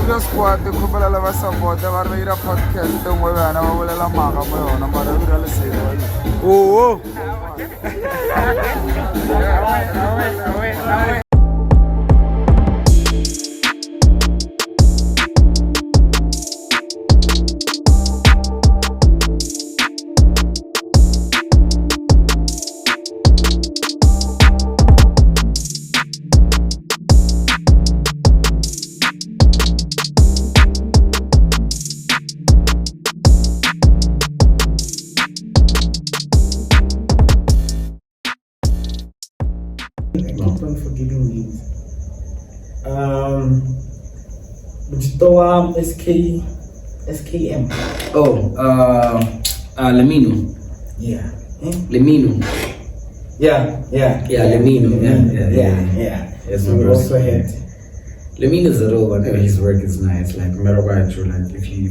Studio Squad khopela la ba support ba re ira podcast ngwe bana ba bolela maga mo yona mara o dira le selo oh SKM. Lemino. Yeah. Lemino. Yeah. Lemino. Yeah. We also had Lemino's a real one. His work is nice. Like matter what, like if you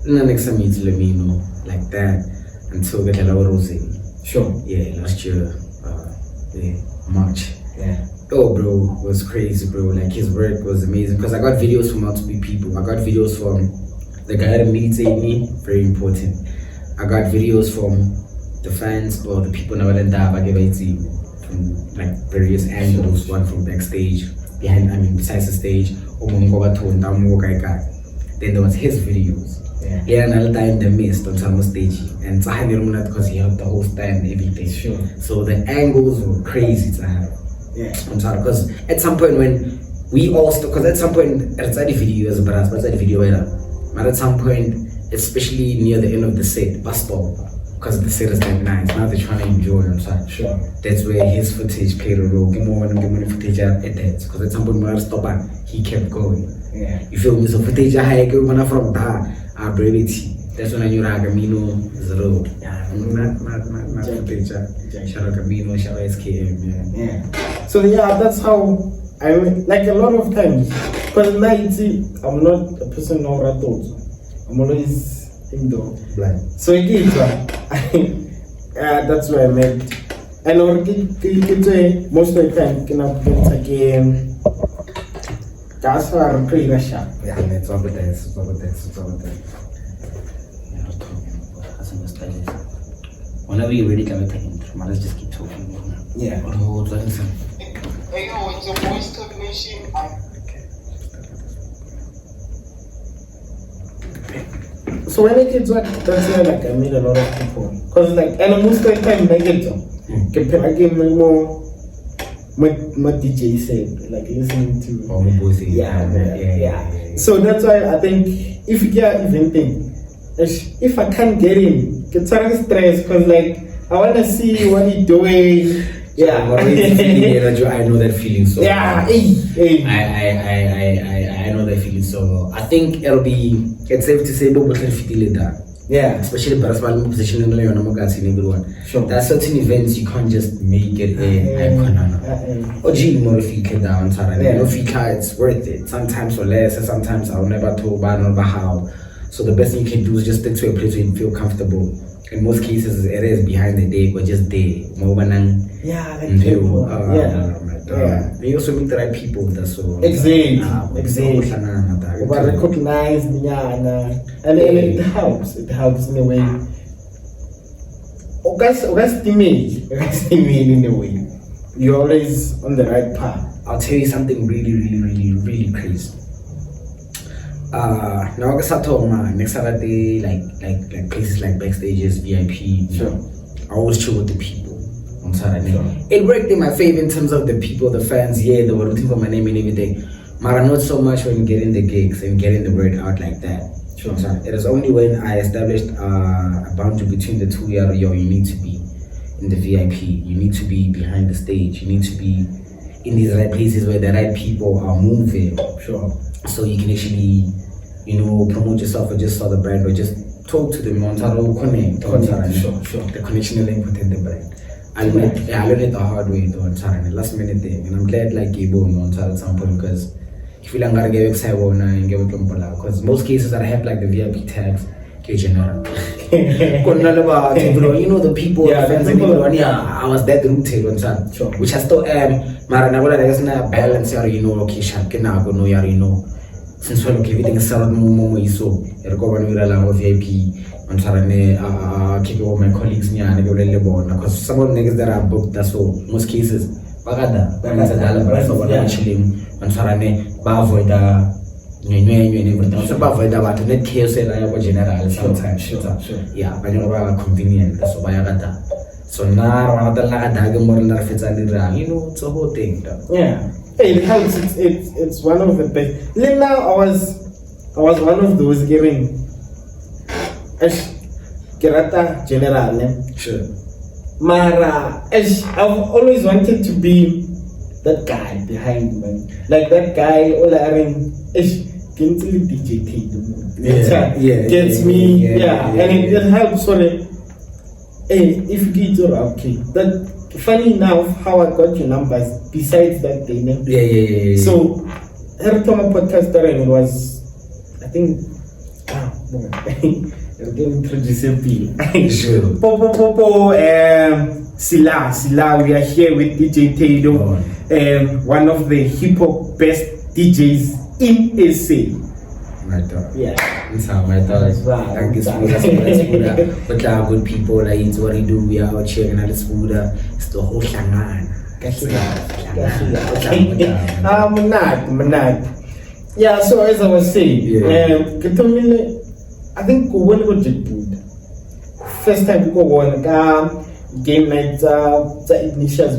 next time meet Lemino like that until get a lot of sure. Yeah, last year, March. Yeah. Oh, bro, it was crazy, bro. Like his work was amazing because I got videos from multiple people. I got videos from the guy that mediated me, very important. I got videos from the fans or the people that I gave it to from like various angles. One from backstage, besides the stage. Then there was his videos. Yeah, and another time they missed on some stage, and I didn't know because he helped the whole stand and everything. Sure. So the angles were crazy to have. Yeah, I'm sorry, because at some point when we all because at some point at the videos, but at some point, especially near the end of the set, bus stop, because the set is like nice. Now they're trying to enjoy. I'm sorry. Sure. That's where his footage played a role. Give more footage at that, because at some point when I stopped, he kept going. Yeah. You feel me? So footage I had from that, our brevity. That's when I knew Camino is the road. Yeah. Not footage. Shout out Camino, shout out SKM. Yeah. So yeah, that's how I like a lot of times. Because I'm not a person of thoughts. I'm always indoor. Blind. So again, that's where I met. And most of the time, again. That's why I'm pretty sharp. Yeah, it's over there. Whenever you're ready, can we take intro? Let's just keep talking. Yeah. Hey yo, it's your voice combination. So when I get to that's where like I meet a lot of people. Cause like and most of the time I get to get more DJ said, like listening to yeah. So that's why I think if you get eventing, if I can't get in, get some stress because like I wanna see what he's doing. Yeah, I know that feeling so yeah, I know that feeling so well. I think it's safe to say but feel that. Yeah, especially Barasmal position in everyone. Sure. There are certain events you can't just make it or more if you can down if you can, it's worth it. Sometimes for less and sometimes I'll never talk about how. So the best thing you can do is just stick to a place where you feel comfortable. In most cases it is behind the deck or just there. You also meet the right people with us. So exactly. But recognize and it helps. It helps in a way. In a way. You're always on the right path. I'll tell you something really crazy. Now I start talking next Saturday, like places like backstages, VIP. Sure. I always chill with the people on Saturday. Sure. It worked in my favor in terms of the people, the fans. Yeah, they were rooting for my name and everything. But not so much when getting the gigs and getting the word out like that. Sure. It is only when I established a boundary between the two. You need to be in the VIP. You need to be behind the stage. You need to be in these right places where the right people are moving. Sure. So you can actually, promote yourself or just start the brand or just talk to them. Connect. Sure. The connection is important. The brand. I learned it the hard way though, the last minute thing, and I'm glad like you on at some point because if you don't gotta get excited and get because most cases that I have like the VIP tags, general. The people, the fans, I was that rooted on that, which I still am. Marana, there's no balance, okay, since well, okay, everything is set up more so I go on with a VIP on Sarane, keep all my colleagues near and go to Lebon because some of the niggas that are booked, that's all most cases. Bagada, chilling on Sarane, Bavoid, so Bavoid about the net chaos and I was general sometimes. Yeah, but you're convenient, that's what I got. So now another lag more than it's a whole thing. Yeah. It helps. It's one of the best. Then now I was one of those giving Gerata General. Sure. Mara, I've always wanted to be that guy behind me. Like that guy all around Djy Tydo. Gets me. And it helps for it. Hey, if you get your okay. That funny enough how I got your numbers besides that thing. Yeah. So every time I podcast it was I think you're getting introduced Sure. Sila, we are here with Djy Tydo, one of the hip hop best DJs in SA. My dog. Yeah. That's how my dog. That's right. Like it's but there are good people, like it's what he do, we are out here and it's food, it's the whole shangan. Manat. Yeah, so as I was saying, I think when we got Japan, first time we go on game night, Ignatius.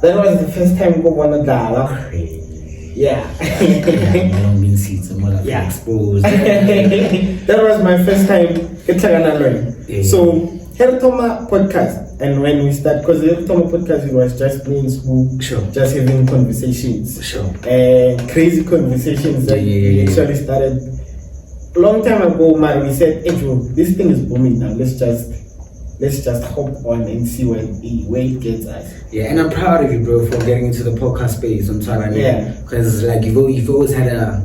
That was the first time we go on a gala. Yeah. Exposed. That was my first time. So, Heritoma podcast. And when we start, because the Heritoma podcast, it was just playing school, just having conversations. Crazy conversations that we actually started. A long time ago, man, we said, hey, Joe, this thing is booming now. Let's just hop on and see where it gets us. Yeah, and I'm proud of you, bro, for getting into the podcast space. I'm sorry, because like you've always had a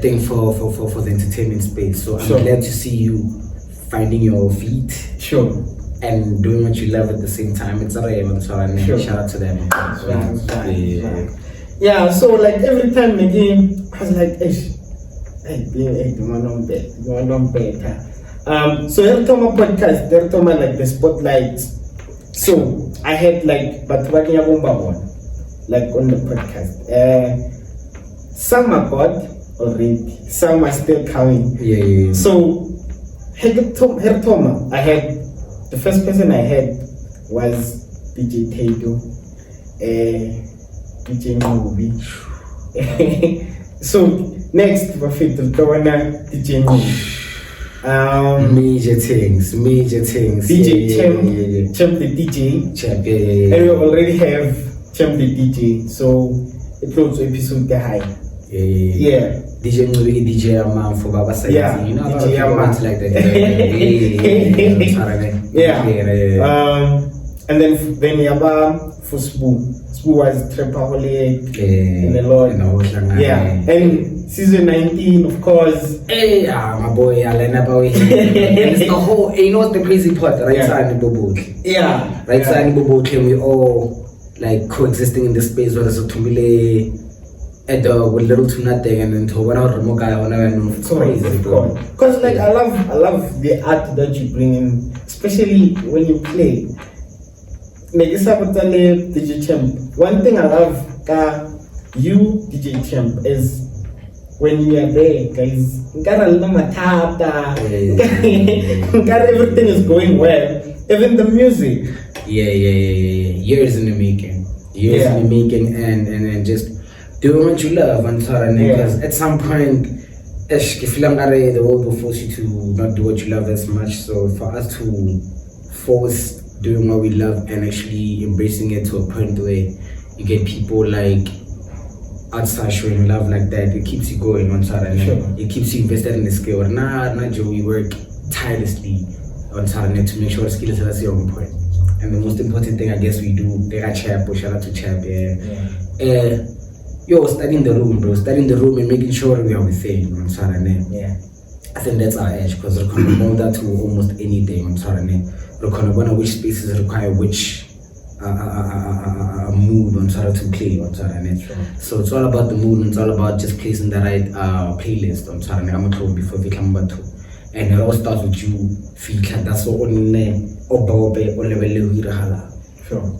thing for the entertainment space. So I'm glad to see you finding your feet. Sure. And doing what you love at the same time. It's alright, shout out to them. Yeah. So like every time again, I was like, hey, the one on better. So Heritoma podcast, Heritoma like the Sportlight. So I had like but like on the podcast. Some are got already, some are still coming. Yeah. So Heritoma, I had the first person I had was Djy Tydo, DJ Movie. So next, Buffett, DJ Movie. Major things. DJ Champ the DJ. Champ, And we already have Champ the DJ, so it was episode the high. Yeah. DJ Movie, DJ Amman for Baba Said. Yeah, you know, DJ Amman like that. And then Yaba for Spoo. Spoo was Trapaholic and a lot. And season 19, of course. Hey, my boy, Alan about it. It's the whole, you know what's the crazy part? Right side in Bobo. Yeah. Right side in Bobo, we all like coexisting in this space where there's a tumile with little to nothing and then to one out more guy on it's crazy, bro. Because like I love the art that you bring in, especially when you play. Like DJ Champ. One thing I love you, DJ Champ, is when you are there, guys. Everything is going well. Even the music. Yeah. Years in the making. And just doing what you love and because at some point the world will force you to not do what you love as much. So for us to force doing what we love and actually embracing it to a point where you get people like outside showing love like that, it keeps you going on it keeps you invested in the skill. Joe, we work tirelessly on to make sure the skill is on point. And the most important thing I guess we do, shout out to Chap, studying the room, bro. Studying the room and making sure we are within. I think that's our edge because we're going to mold that to almost anything. We're going to know which spaces require which a mood on Tara to play on Tara. So it's all about the mood, and it's all about just placing the right playlist on Tara. I'm a told before we come back to. And it all starts with you feel like that's all on level. Sure.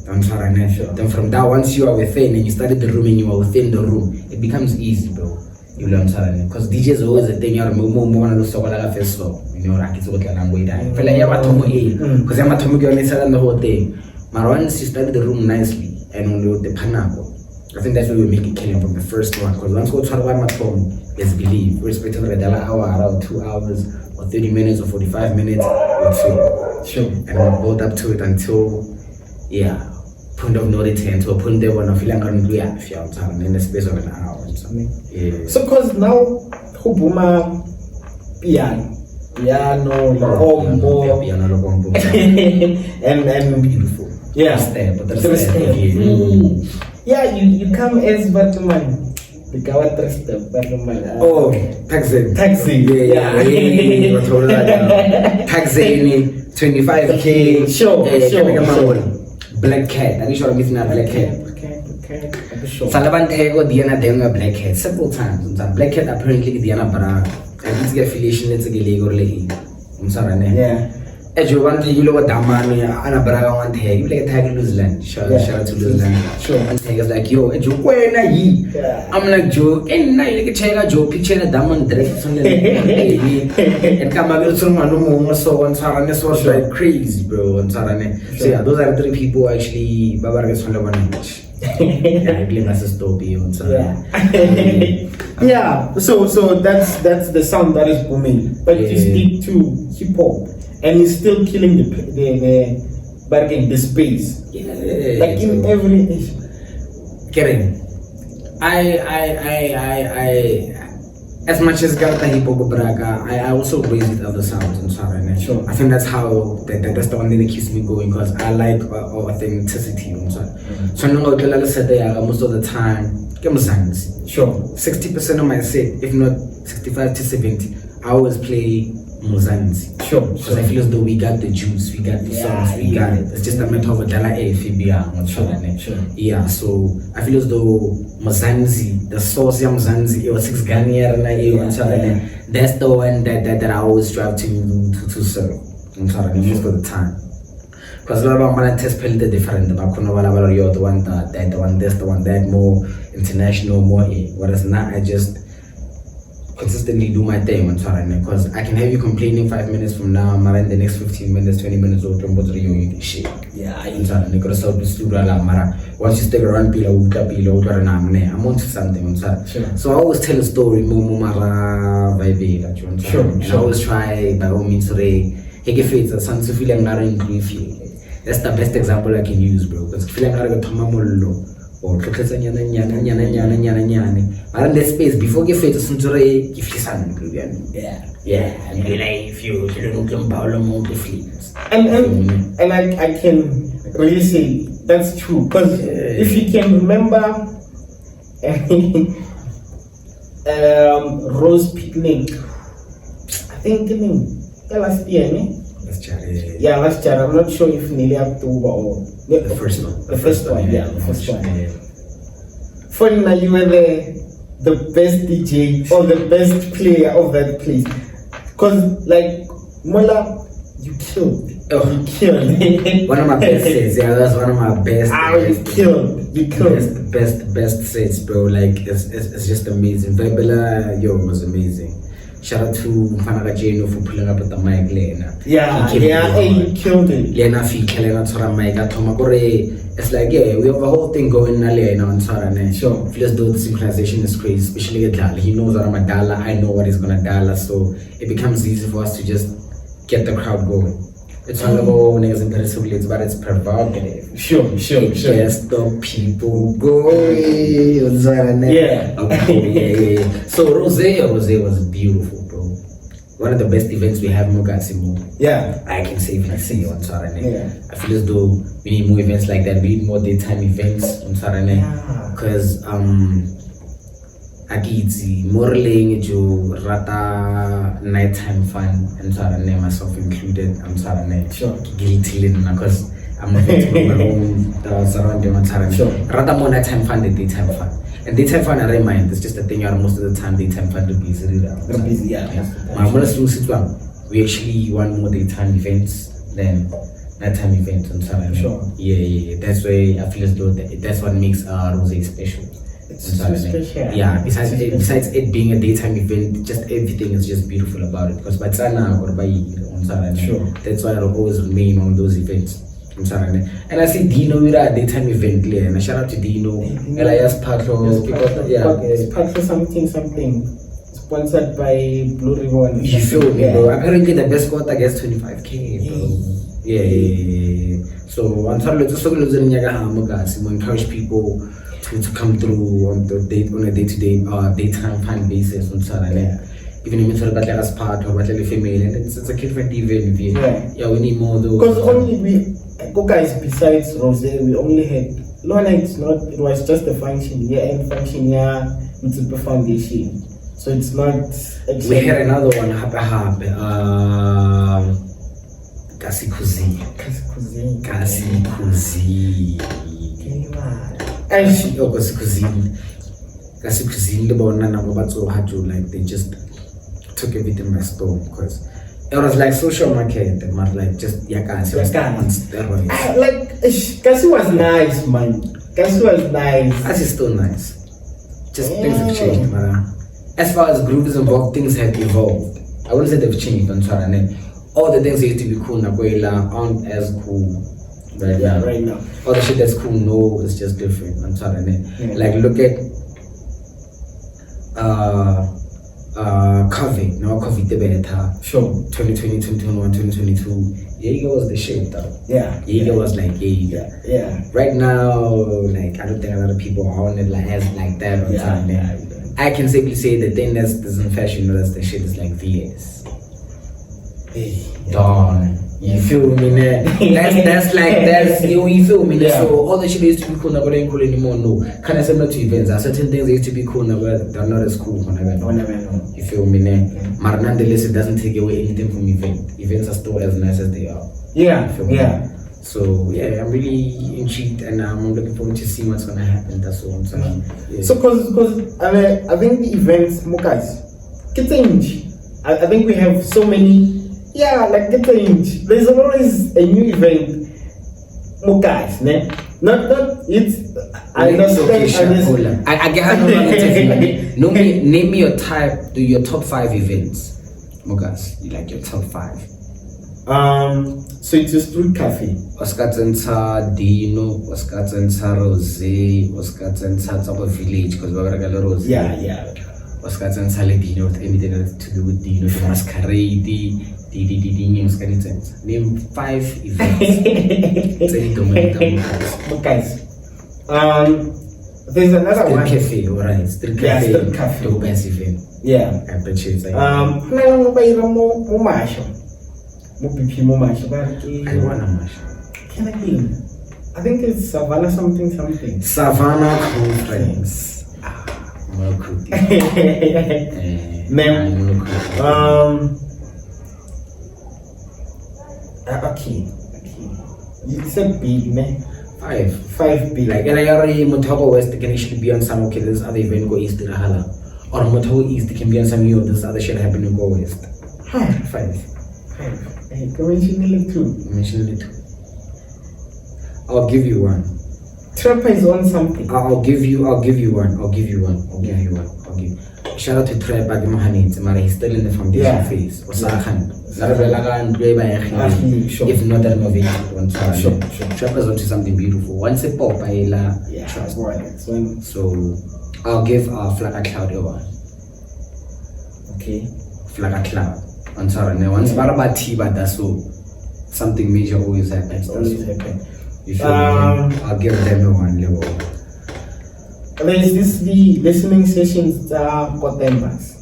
Then from that, once you are within and you started the room and you are within the room, it becomes easy, bro. You learn because DJ is always a thing. You're more than the first song. You know, like it's what I'm going to feel like you're because I'm a the whole thing. But once you started the room nicely and on the pineapple, I think that's where we make it killing from the first one. Because once we try to one let's believe, irrespective of the hour or 2 hours or 30 minutes or 45 minutes or two. Sure. And we'll build up to it until, point of no return to a point there when I feel like I'm going to in the space of an hour. Yeah. So, because now, Hubuma piano, combo, and beautiful. Yeah. Yeah, you come as Batman. The Gawa step Batman. Oh, taxi. Yeah. Taxi, 25K. Sure. Black cat. Are you sure I'm missing a black cat? Sure. Salabante go Diana Denga black cat several times. Black cat apparently Diana Bara. And it's the affiliation, let's get legal. Yeah. As you want to, you know what Damani, Anna Braga want to you like tag New Zealand. Shout out to New Zealand. Sure. And take us like, yo, and you where na ye? I'm like, Joe, and now you can check out Joe, picture a Daman direct from the and come out to Manu, so on Sarane, so like crazy, bro, on Sarane. So, yeah, those are 3 people actually, Babargas from the one. Yeah, I believe that's a story on Sarane. Yeah, so that's the sound that is booming, but you stick to hip hop. And he's still killing the bargain, the space. Yeah. Like in every Karen, I as much as Gata Hip Hop Braga, I also raise it other sounds and Sarane. Sure. I think that's how that's the one thing that keeps me going because I like authenticity. So I know most of the time, sure. 60% of my set, if not 65 to 70, I always play Mozanzi. Sure. Because I feel as though we got the juice, we got the songs, we got it. It's just a matter of a dollar Sure. Yeah, so I feel as though Mozanzi, the sauce Mozanzi, or 6 Ghana, that's the one that I always strive to serve. Most of the time. Because a lot of my test pill the different. The one that, the one this, the one that, more international, more whereas now I just consistently do my thing because I can have you complaining 5 minutes from now, I'm in the next 15 minutes, 20 minutes or shit. Yeah, once you stick around I'm onto something. Sure. So I always tell a story I always try by all means that's the best example I can use, bro. Because feeling or but in that space before you fit some if you sound and if you and I can really say that's true because if you can remember Rose Picnic, I think last year, last year. I'm not sure if nearly October or the first one. The first one. Funny, you were the best DJ or the best player of that place. Cause like Mola, you killed. You killed. One of my best sets. Yeah, that's one of my best. You killed. Best sets, bro. Like it's just amazing. Vibela, was amazing. Shout out to Mfanaga Jeno for pulling up at the mic, Lena. You killed it. Lena Lena Tora mic at Tomagore. It's like, we have a whole thing going on Lena on Sarane. Sure. Let's do the synchronization is crazy, especially a Dala. He knows that I'm a Dala, I know what he's gonna Dala, so it becomes easy for us to just get the crowd going. It's not about niggas impressively, but it's provocative. Sure. Gets the people going. So Rose was beautiful, bro. One of the best events we have in Mokasimo. Yeah. I can safely say on Sarane. I feel as though we need more events like that. We need more daytime events on Sarane. Because Agiti, more laying to rata nighttime fun and Sarane, myself included. I'm Sarane. Sure. Guilty because I'm a victim of my own surrounding on Saturday. Sure. Rather more nighttime fun than daytime fun. And daytime fun, I don't mind. It's just a thing. Most of the time, daytime fun to be busy. We actually want more daytime events than nighttime events on Saturday. Sure. Yeah. That's why I feel as though that's what makes Rose special. It's so special. Yeah. Besides it being a daytime event, just everything is just beautiful about it. Because by Sana or by on Saturday, sure. That's why I'll always remain on those events. And I see Dino with a daytime event clear. And I shout out to Dino. Elias Patro. It's Patro something. Sponsored by Blue Ribbon. You feel me, bro? Apparently the best quota gets 25K, bro. Yeah. So I'm sorry, let's encourage people to come through on a day-to-day daytime fun basis on Saturday. Even if it's like us part or like a female, and it's a different event. Yeah, we need more of those. Because only guys besides Rose, we only had Lona. It was just a function, year-end function, it's a foundation. So it's not. We had another one, Kasi Kuzi. Kasi Kuzi, like they just took everything by storm because it was like social market, but like just Kasi was on steroids. Like Kasi was nice, man. Kasi was nice. Kasi is still nice. Just things have changed, man. As far as groups involved, things have evolved. I wouldn't say they've changed, I'm sorry. And all the things that used to be cool aren't as cool right now. All the shit that's cool, no, it's just different. I'm sorry. Like look at COVID. Now COVID beta. Sure. 2020, 2021, 2022. Jaeger was the shit though. Yeah. Jaeger was like Jaeger. Yeah. Right now, like I don't think a lot of people are on it like as like that on time. I can simply say the thing that's in fashion, that's the shit is like VS. Dawn. You feel me, man? That's you feel me? Yeah. So all the shit that used to be cool now, but ain't cool anymore. No, kind of similar to events. There are certain things that used to be cool now, but they're not as cool. You feel me, man? But nonetheless, it doesn't take away anything from event. Events are still as nice as they are. Yeah. So yeah, I'm really intrigued, and I'm looking forward to see what's gonna happen. That's all I'm saying. Yeah. So, cause I think the events, guys, change. I think we have so many. Yeah, like change. There's always a new event, guys. Not it's. I understand. I get how name me your top 5 events, guys. You like your top 5. So it's a street cafe. Oskatsensa Dino, Oskatsensa Rose, Oskatsensa Top of Village, because we're going to Rose. Yeah. Oskatsensa Dino, anything to do with Dino, the masquerade, name 5 events. Guys, there's another one. Cafe, alright. Street cafe. The best event. Yeah. I appreciate it. I want a mash. I think it's Savannah something. Savannah Conference. More cookie. Okay. You said big, man. 5 big. Like, and I already Motogo West can actually be on some okay, this other event go east to the Hala. Or Motogo East can be on some new this other shit happening go west. 5. Hey, mention it too. I'll give you one. Trapper is on something. I'll give you one. Shout out to Trapper Mahanit, he's still in the foundation phase. If not renovated one time. Sure. Trapper's onto something beautiful. Once a pop, trust. So I'll give Flaga Cloud a 1. Okay. Flaga Cloud. I'm sorry, now once Barabati, but that's so something major always happens. You feel me? I'll give them a 1 level. There's the listening sessions got them bass.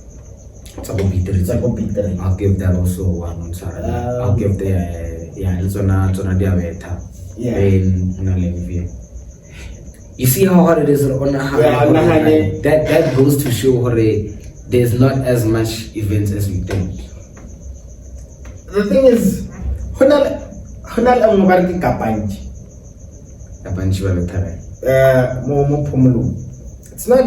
I'll give that also 1 on Saturday. I'll give the it's on diabetes. You see how hard it is on a high. That goes to show how there's not as much events as we think. The thing is, a bunch of time. More Pomelo. It's not.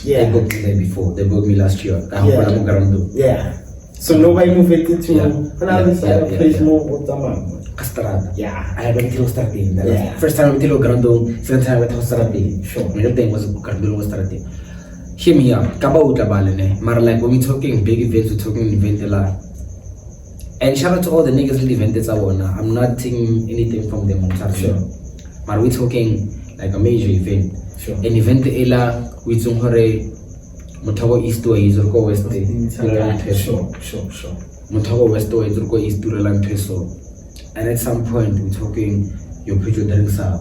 They booked me there before. They booked me last year. Yeah. So nobody moved it to another side of place more of the man. Castrata. Yeah. I went to starting. Yeah. First time I went to Grando, second time I went to starting. Sure. My thing was Grando was starting. Hear me out. Kaba utabalene. Mara like when we talking big events, we're talking event a lot. And shout out to all the niggas that event that's I'm not taking anything from them on Saturday. Sure. But we're talking like a major event. Sure. An event ela we hore Motago East or Izurko West. Sure. Motago West or Izurko East to Relan Peso. And at some point we're talking your picture drinks up.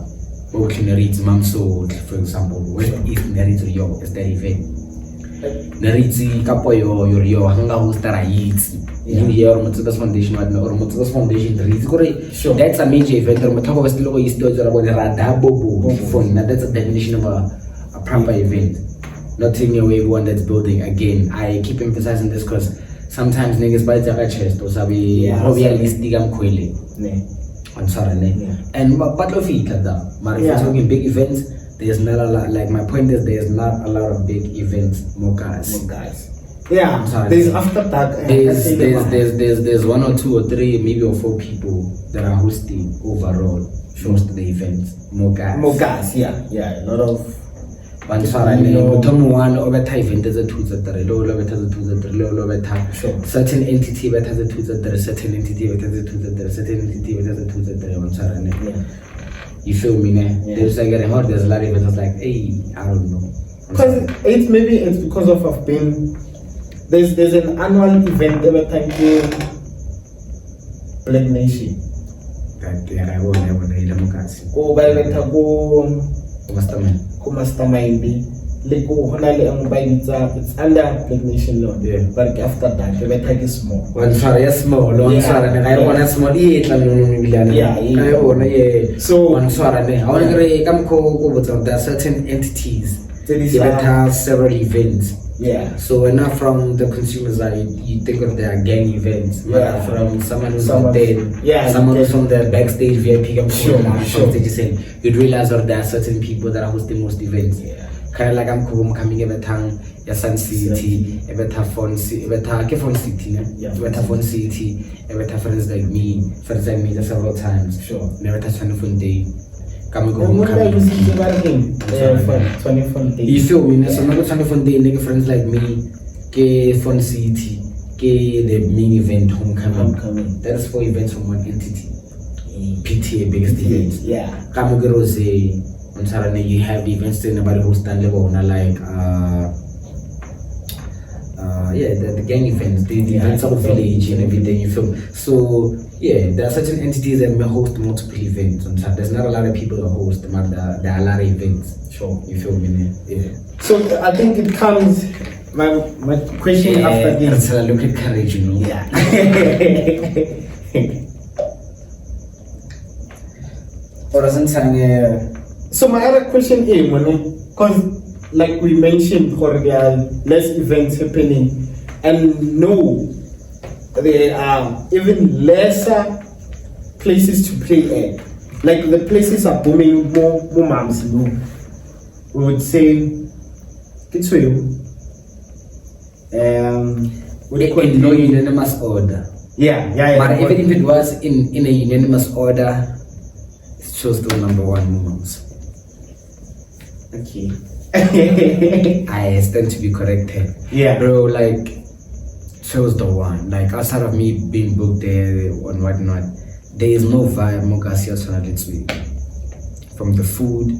Or Clenaritz Mamso, for example. West East Naritz Rio is that event. Naritzi Kapoyo, your Rio, Hanga Hostara Eats. You hear Motsuka's Foundation or Motsuka's Foundation. Sure. That's a major event. Motago West Logo East or Radabo. That's a definition of a proper event. Not taking away one that's building. Again, I keep emphasizing this because sometimes niggas buy their chest or sabi realistic am kwele. I'm sorry, and but of it like that. But if you're talking big events, there's not a lot. Like my point is, there's not a lot of big events. More guys. Yeah, I'm sorry. There's after that. There's 1 or 2 or 3, maybe or 4 people that are hosting overall most of the events. More guys. Yeah. A lot of. One over event is a 2 certain entity that has a 2 certain entity that has a 2 certain entity that has a 2 You feel me, ne? There's like there's a lot of events like, hey, I don't know. Because it's because of I've been there's an annual event every time in Black Nation. I won't Go by the Mastermind. It's under Black Nation law. But after that, the better is small. One sorry, small. I want a small So one sorry, I want to come over there are certain entities that have several events. Yeah. So we're not from the consumer side, you think of their gang events. We're from someone who's not dead. Yeah. Someone who's from the backstage VIP. You'd realize that there are certain people that are hosting most events. Yeah. Kind of like I'm coming every time. Sun City, every time Fun City, every time Fun City, every time friends like me just several times. Sure. Never touch on fun day. Come go home. You feel me? So I'm not trying to fun day. Nigga friends like me, ke Fun City, ke the main event homecoming. That's 4 events from one entity. PTA biggest events. Yeah. Come go say. On Saturday you have events to nobody who's done level like the gang events, the events of the village and everything, you feel. So there are certain entities that may host multiple events on Saturday. There's not a lot of people that host them, but there are a lot of events. Sure. You feel me? Yeah. So I think it comes my question after this. That's a look at courage, you know. Yeah. Or doesn't say so my other question is, because like we mentioned, there are less events happening, and there are even lesser places to play at. Like the places are booming more moms. We would say it's real. In no unanimous order. Yeah. But even if it was in a unanimous order, it shows the number 1 moms. Okay. I stand to be corrected. Yeah. Bro, like, chose the one. Like, outside of me being booked there and whatnot, there is no vibe more from the food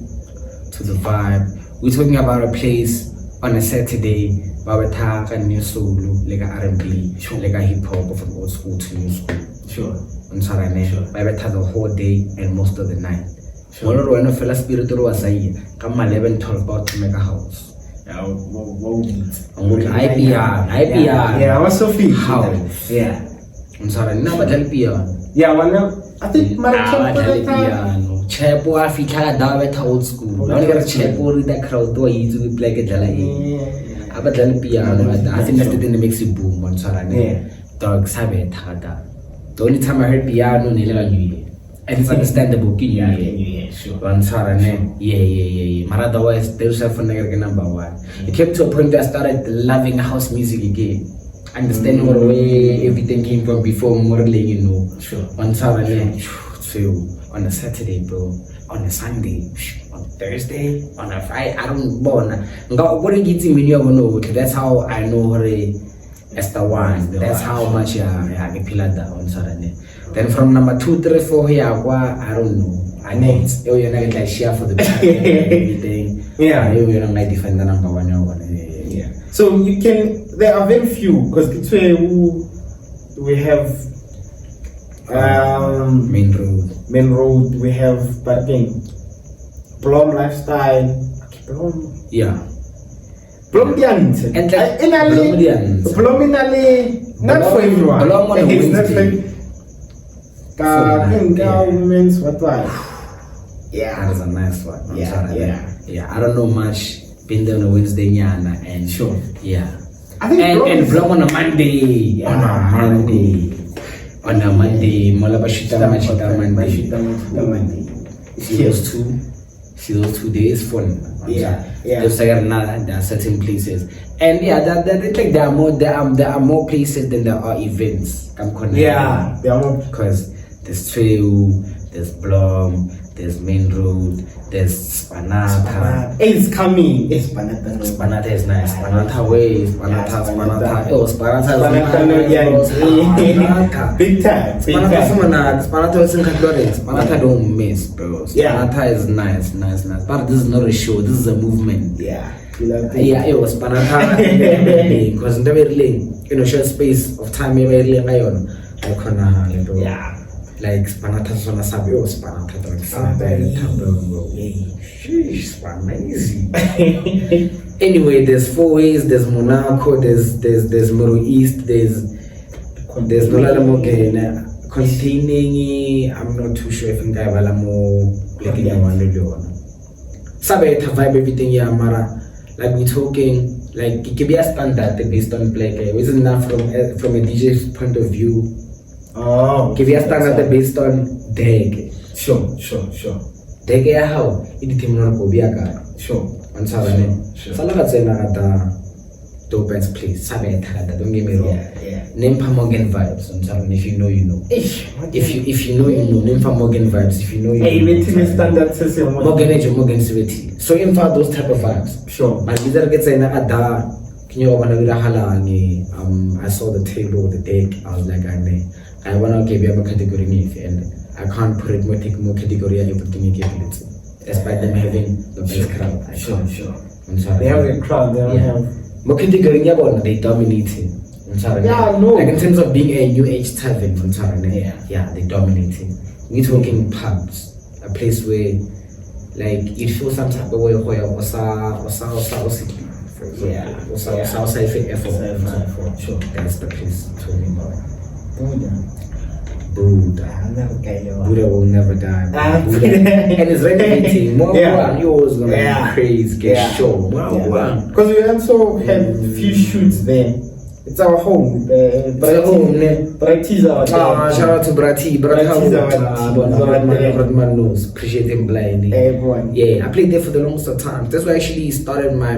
to the vibe. We're talking about a place on a Saturday where we're talking new solo, like a R&B, like a hip hop from old school to new school. Sure. On Saturday, where we the whole day and most of the night. Sure. When I fell asleep, was I come 11, 12 about to make a house. IPR. Yeah, I was so fit. House. Yeah. I'm sorry, no, but IPR. Yeah, I think my Chepo, I feel like that old school. I got a chepo with that crowd door, you to play a jelly. I bet IPR. I think that's the thing that makes it boom. I'm sorry. Dogs have it. The only time I heard piano, and it's understandable. Yeah, sure. Yeah. But otherwise, there's a number one. It came to a point that I started loving house music again. Understanding where everything came from before modeling, you know. Sure. So on a Saturday, bro, on a Sunday, on Thursday, on a Friday, I don't know. What are you getting when you know? That's how I know as the one. That's how much I get pillar on Saturday. Then from number 2, 3, 4 here, I don't know. I know it's you're not like share for the everything. Yeah, you're not like defend the number 1. Yeah. So you can. There are very few because it's where we have main road. We have Blom lifestyle. Blom. Yeah. Blom Dians. And Blom not for everyone. Blom on a Wednesday. Women's what? Yeah. That is a nice one. Yeah. I don't know much. Been there on a Wednesday, and sure. Yeah. I think and Blom on a Monday. On a Monday. Molabashita Monday. See those 2 days fun. Yeah. There's like there are certain places, and there are more places than there are events. Yeah, there are more because there's trail, there's Blom, there's main road, there's Spanata. It's coming. It's Spanata. Spanata is nice. Spanata way. Spanata. Oh, Spanata is big time. Spanata is in Catholic. Spanata don't miss, bro. Spanata is nice. But this is not a show. This is a movement. Yeah. It was Spanata because in the very short space of time, yeah. Like Spanata Sona Sabio, Spanata Anyway, there's 4 ways, there's Monaco, there's Middle East, there's Nolala containing, I'm not too sure if I have more Sabe to vibe everything Mara. Like we're talking, like it can be a standard based on like isn't that from a DJ's point of view. Oh, give you a standard based on Deg. Sure. Deg ya how it team no go be aga. Sure. On Saturday. Salaga tsena gata dope ass place. Sabe thada, don't get me wrong. Yeah. Name Morgan vibes on Saturday. If you know, you know. If you know, you know. Name Morgan vibes. If you know, you know. Hey, waiting standard says Morgan City. So in fact those type of vibes. Sure. But either get tsena gata. I saw the table, the deck. I was like, I want to give you a category and I can't put it more category opportunity despite them having the best crowd. Sure. I'm sorry. They have a crowd, they don't have more category they dominating. I'm sorry. Yeah, no. Like in terms of being a new age tavern, I'm sorry. Yeah, they dominating. We're talking pubs, a place where like you feel some type of way Southside Fit F4. Sure. That's the place talking about. Buddha will never die. Buddha. And it's renovating. Yours gonna be crazy. Get show. Because we also had few shoots there. It's our home. Brati's our shout out to Brati. Brati knows. Appreciate him blindly. Everyone. Yeah, I played there for the longest of time. That's where I actually started my.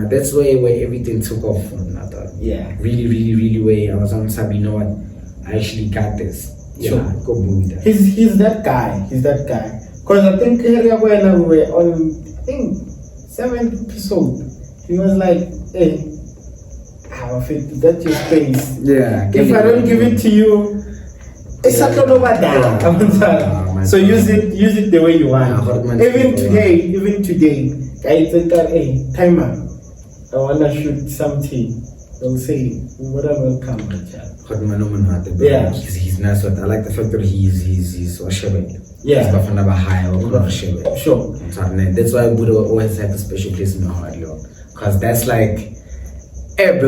That's where everything took off. I thought. Yeah. Really way. I was on Sabi, you know what? I actually got this. Yeah, go Buddha. He's that guy. Because I think when we were on, 7th episode, he was like, hey. That's your space. Yeah. If I don't give it to you, it's not over there. So use it the way you want. Even today, guys say, hey, timer, I wanna shoot something. They'll say, whatever will come. Yeah. He's nice. I like the fact that he's washable. Yeah. He's never high or washable. Sure. That's why Buddha always have a special place in my heart, because that's like. That's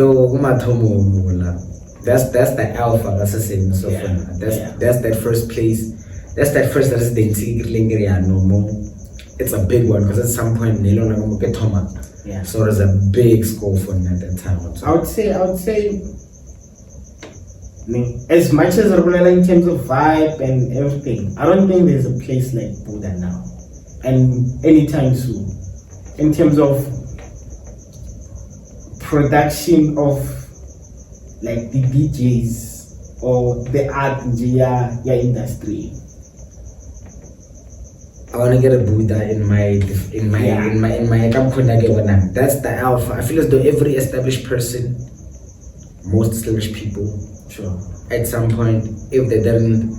the alpha. That's the same. So that's that first place. That's that first residency. No more. It's a big one because at some point so there's a big score for me at that time. I would say As much as in terms of vibe and everything, I don't think there's a place like Buddha now, and anytime soon. In terms of production of like the DJs or the art industry. I want to get a Buddha in my company. That's the alpha. I feel as though every established person, most established people, sure, at some point, if they didn't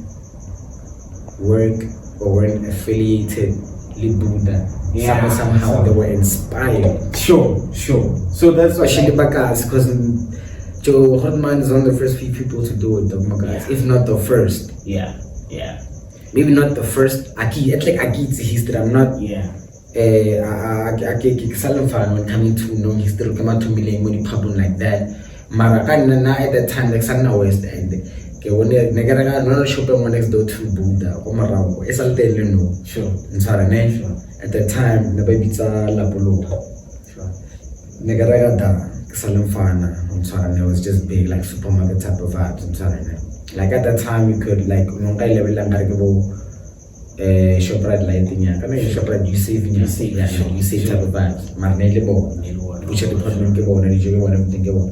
work or weren't affiliated with Buddha, somehow they were inspired. Sure. So that's what especially Bakas, because Joe Hotman is one of the first few people to do it, if not the first. Yeah. Maybe not the first. It's like Aki's history. I'm not. When coming to know history, come out to me like problem like that. Marakan na at that time like Sana West End. When Negaraga no shopping one next door to Buddha or Marao. It's all tell you know. Sure. In Sarane. At that time, the baby's Lapolo. Sure. Negaraga da Salamfana on Sarane was just big like supermarket type of vibes in Sarane. Like at that time, you could like level Sportlight lighting. Sportlight you save type of vibes. Marnele bo, which are department give on and you want everything give on.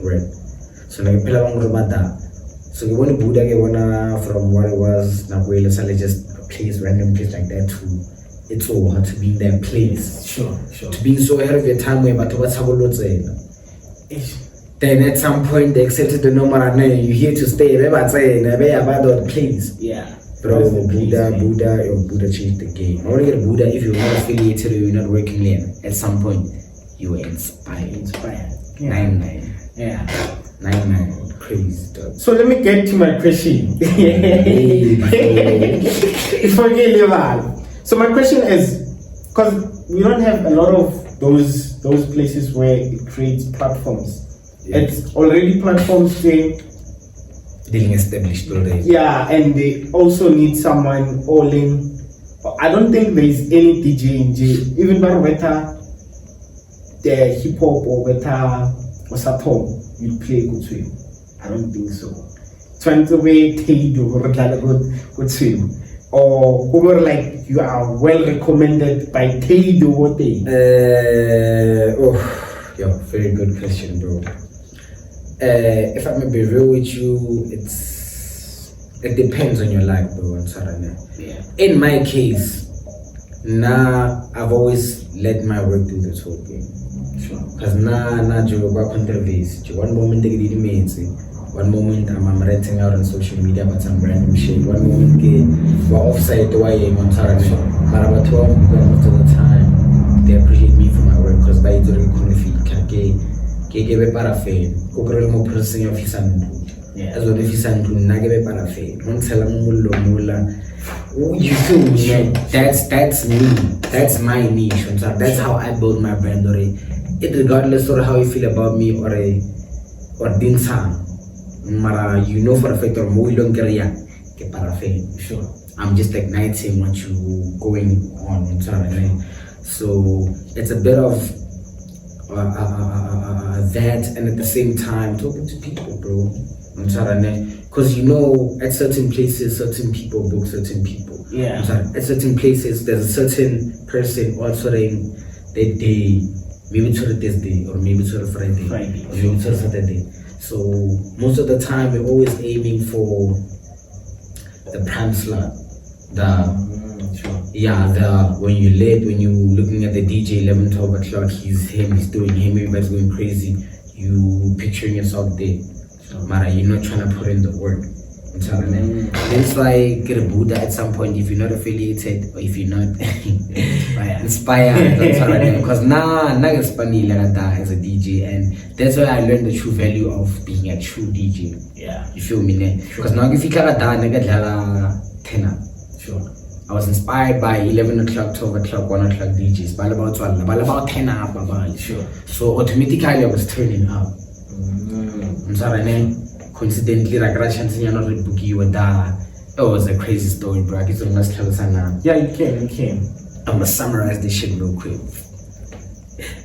Right. So like Pilavang Robata. So we want to Buddha from what it was Nabuela Sally just a place, random place like that to it's all hard to be in that place. Sure. To be so ahead of your time where but what's then at some point they accepted the number and you're here to stay. Please. Yeah. Bro, Buddha changed the game. I want to get a Buddha if you're not affiliated or you're not working there. At some point, you were inspired. Yeah. 9-9. Yeah. 9-9. Crazy dog. So let me get to my question. So my question is, because we don't have a lot of those places where it creates platforms. Yeah. It's already platforms there. Being established already. Yeah, and they also need someone all in. I don't think there is any DJ in J. Even better the hip hop or better or Saturn you play good swim. I don't think so. Trying to way Tydo or good swim. Or who were like you are well recommended by Tydo what they? Very good question, bro. If I may be real with you, it depends on your life, bro. Yeah. In my case, I've always let my work do the talking. Sure. Because one moment they did me, one moment I'm renting out on social media, but some random shit. One moment we're offside the way I'm on Saturday. But about 12 most of the time, they appreciate me for my work because by the Gave paraffin, Cocorel mo processing of his son. As well if his son to Nagave paraffin. Don't tell him you feel me? That's me. That's my niche. That's how I build my brand it regardless of how you feel about me or din sang. Mara you know for a fact or more long career ke paraffin. Sure. I'm just igniting what you going on. So it's a bit of that and at the same time talking to people, bro. Because you know at certain places certain people book certain people. Yeah. At certain places there's a certain person answering that day, maybe to the Thursday or maybe to the Friday. Or maybe to the Saturday. So most of the time we're always aiming for the prime slot. When you're late, when you're looking at the DJ 11, 12 o'clock, he's doing him, everybody's going crazy. You picturing yourself there. Mara, you're not trying to put in the work. That's why get a Buddha at some point if you're not affiliated or if you're not inspired. Because it's funny as a DJ, and that's why I learned the true value of being a true DJ. Yeah. You feel me? Because now if you can't 10. Sure. I was inspired by 11 o'clock, 12 o'clock, 1 o'clock DJs. But about 10 up. Sure. So automatically I was turning up. Coincidentally, like you're not booking you with that. It was a crazy story, bro. Yeah, you can. I'm gonna summarize this shit real quick.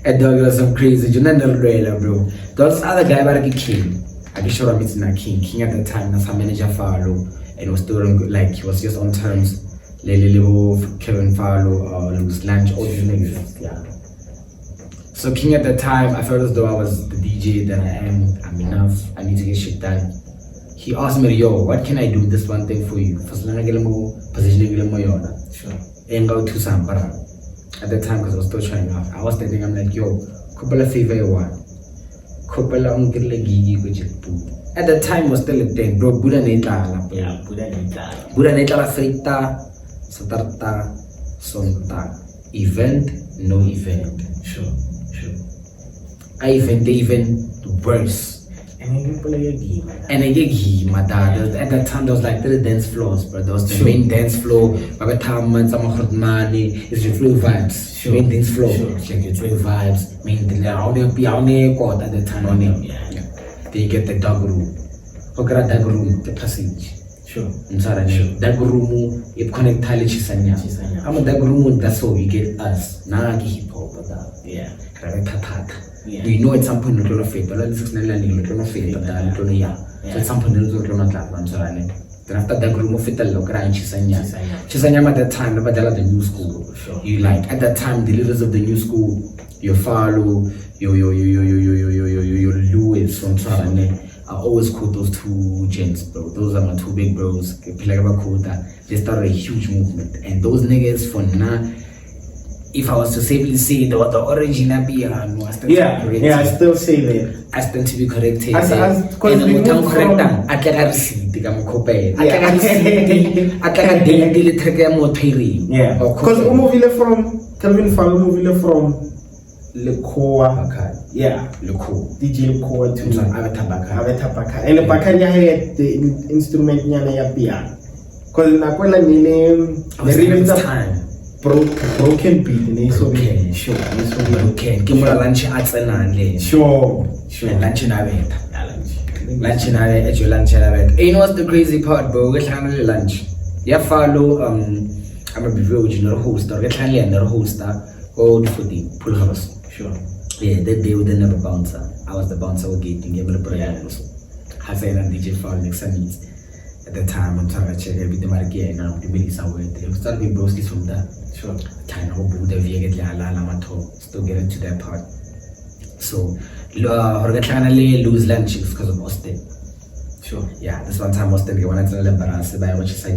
A dog was some crazy, bro. There was this other guy, but he came. I be sure I'm meeting a King at the time, that's her manager Falo, and it was still like he was just on terms. Lele Kevin Falo, lose lunch, all these niggas. Yeah. So King at the time, I felt as though I was the DJ that I am. I'm enough. I need to get shit done. He asked me, yo, what can I do with this one thing for you? First, let me get more position. Sure. And go to some, but at the time, because I was still trying out, I was thinking, I'm like, yo, couple of favor one. Couple of at the time, was still a thing, bro. Buddha Netala. Yeah, Buddha Netala. Buddha Netala Frita, Satarta, Sonta. Event, no event. Sure. I even worse. And I get play a game. And I get game, my dad. At that time, there was like 3 dance floors, but there was the main dance floor. By the time, man, some of money, it's your 3 vibes. Main dance floor, it's like your 3 vibes. Main dance floor, at the time, on yeah. Then you get the dog room. Okay, dog room, the passage. Sure. Dog room, it connect Thailand Chisanya. I'm a dog room, that's all you get us. Nah, hip hop, but that. Yeah. Yeah. You know at some point you're not fit, but at 6 you're not fit, but at some point you're not that one. Then after that group of it, look around Chisanya at that time, never tell the new school. Sure. You like at that time the leaders of the new school, your Falo, your Lewis from Sarane. I always quote those 2 gents, bro. Those are my 2 big bros. They started a huge movement, and those niggas for now. If I was to safely say the orange in piano, I still say that. I stand to be corrected. Because we moved from... Yeah. Because we from Calvin Falo, movie from Lekoa. Yeah. DJ Lekoa to Abetabaka. And the Bakanya had the instrument piano. Because in Aquila, the rhythms time. Broken beat, sure. Give me a lunch at Sure. Lunch in at your lunch. You know what's the crazy part, bro? Get lunch. Yeah, follow. I'm a original host or get another host. Go for the pool house. Sure. Yeah, that day we didn't have a bouncer. I was the bouncer getting give me the prayer. Hassan and DJ Fall next needs. At the time, I'm trying to check every market now. The middle somewhere. They start being broskies from that. Sure. Kind of hope the vegan still get into that part. So, lose lunches because of Austin. Sure. Yeah, this one time Austin wanted to embarrass by what you say.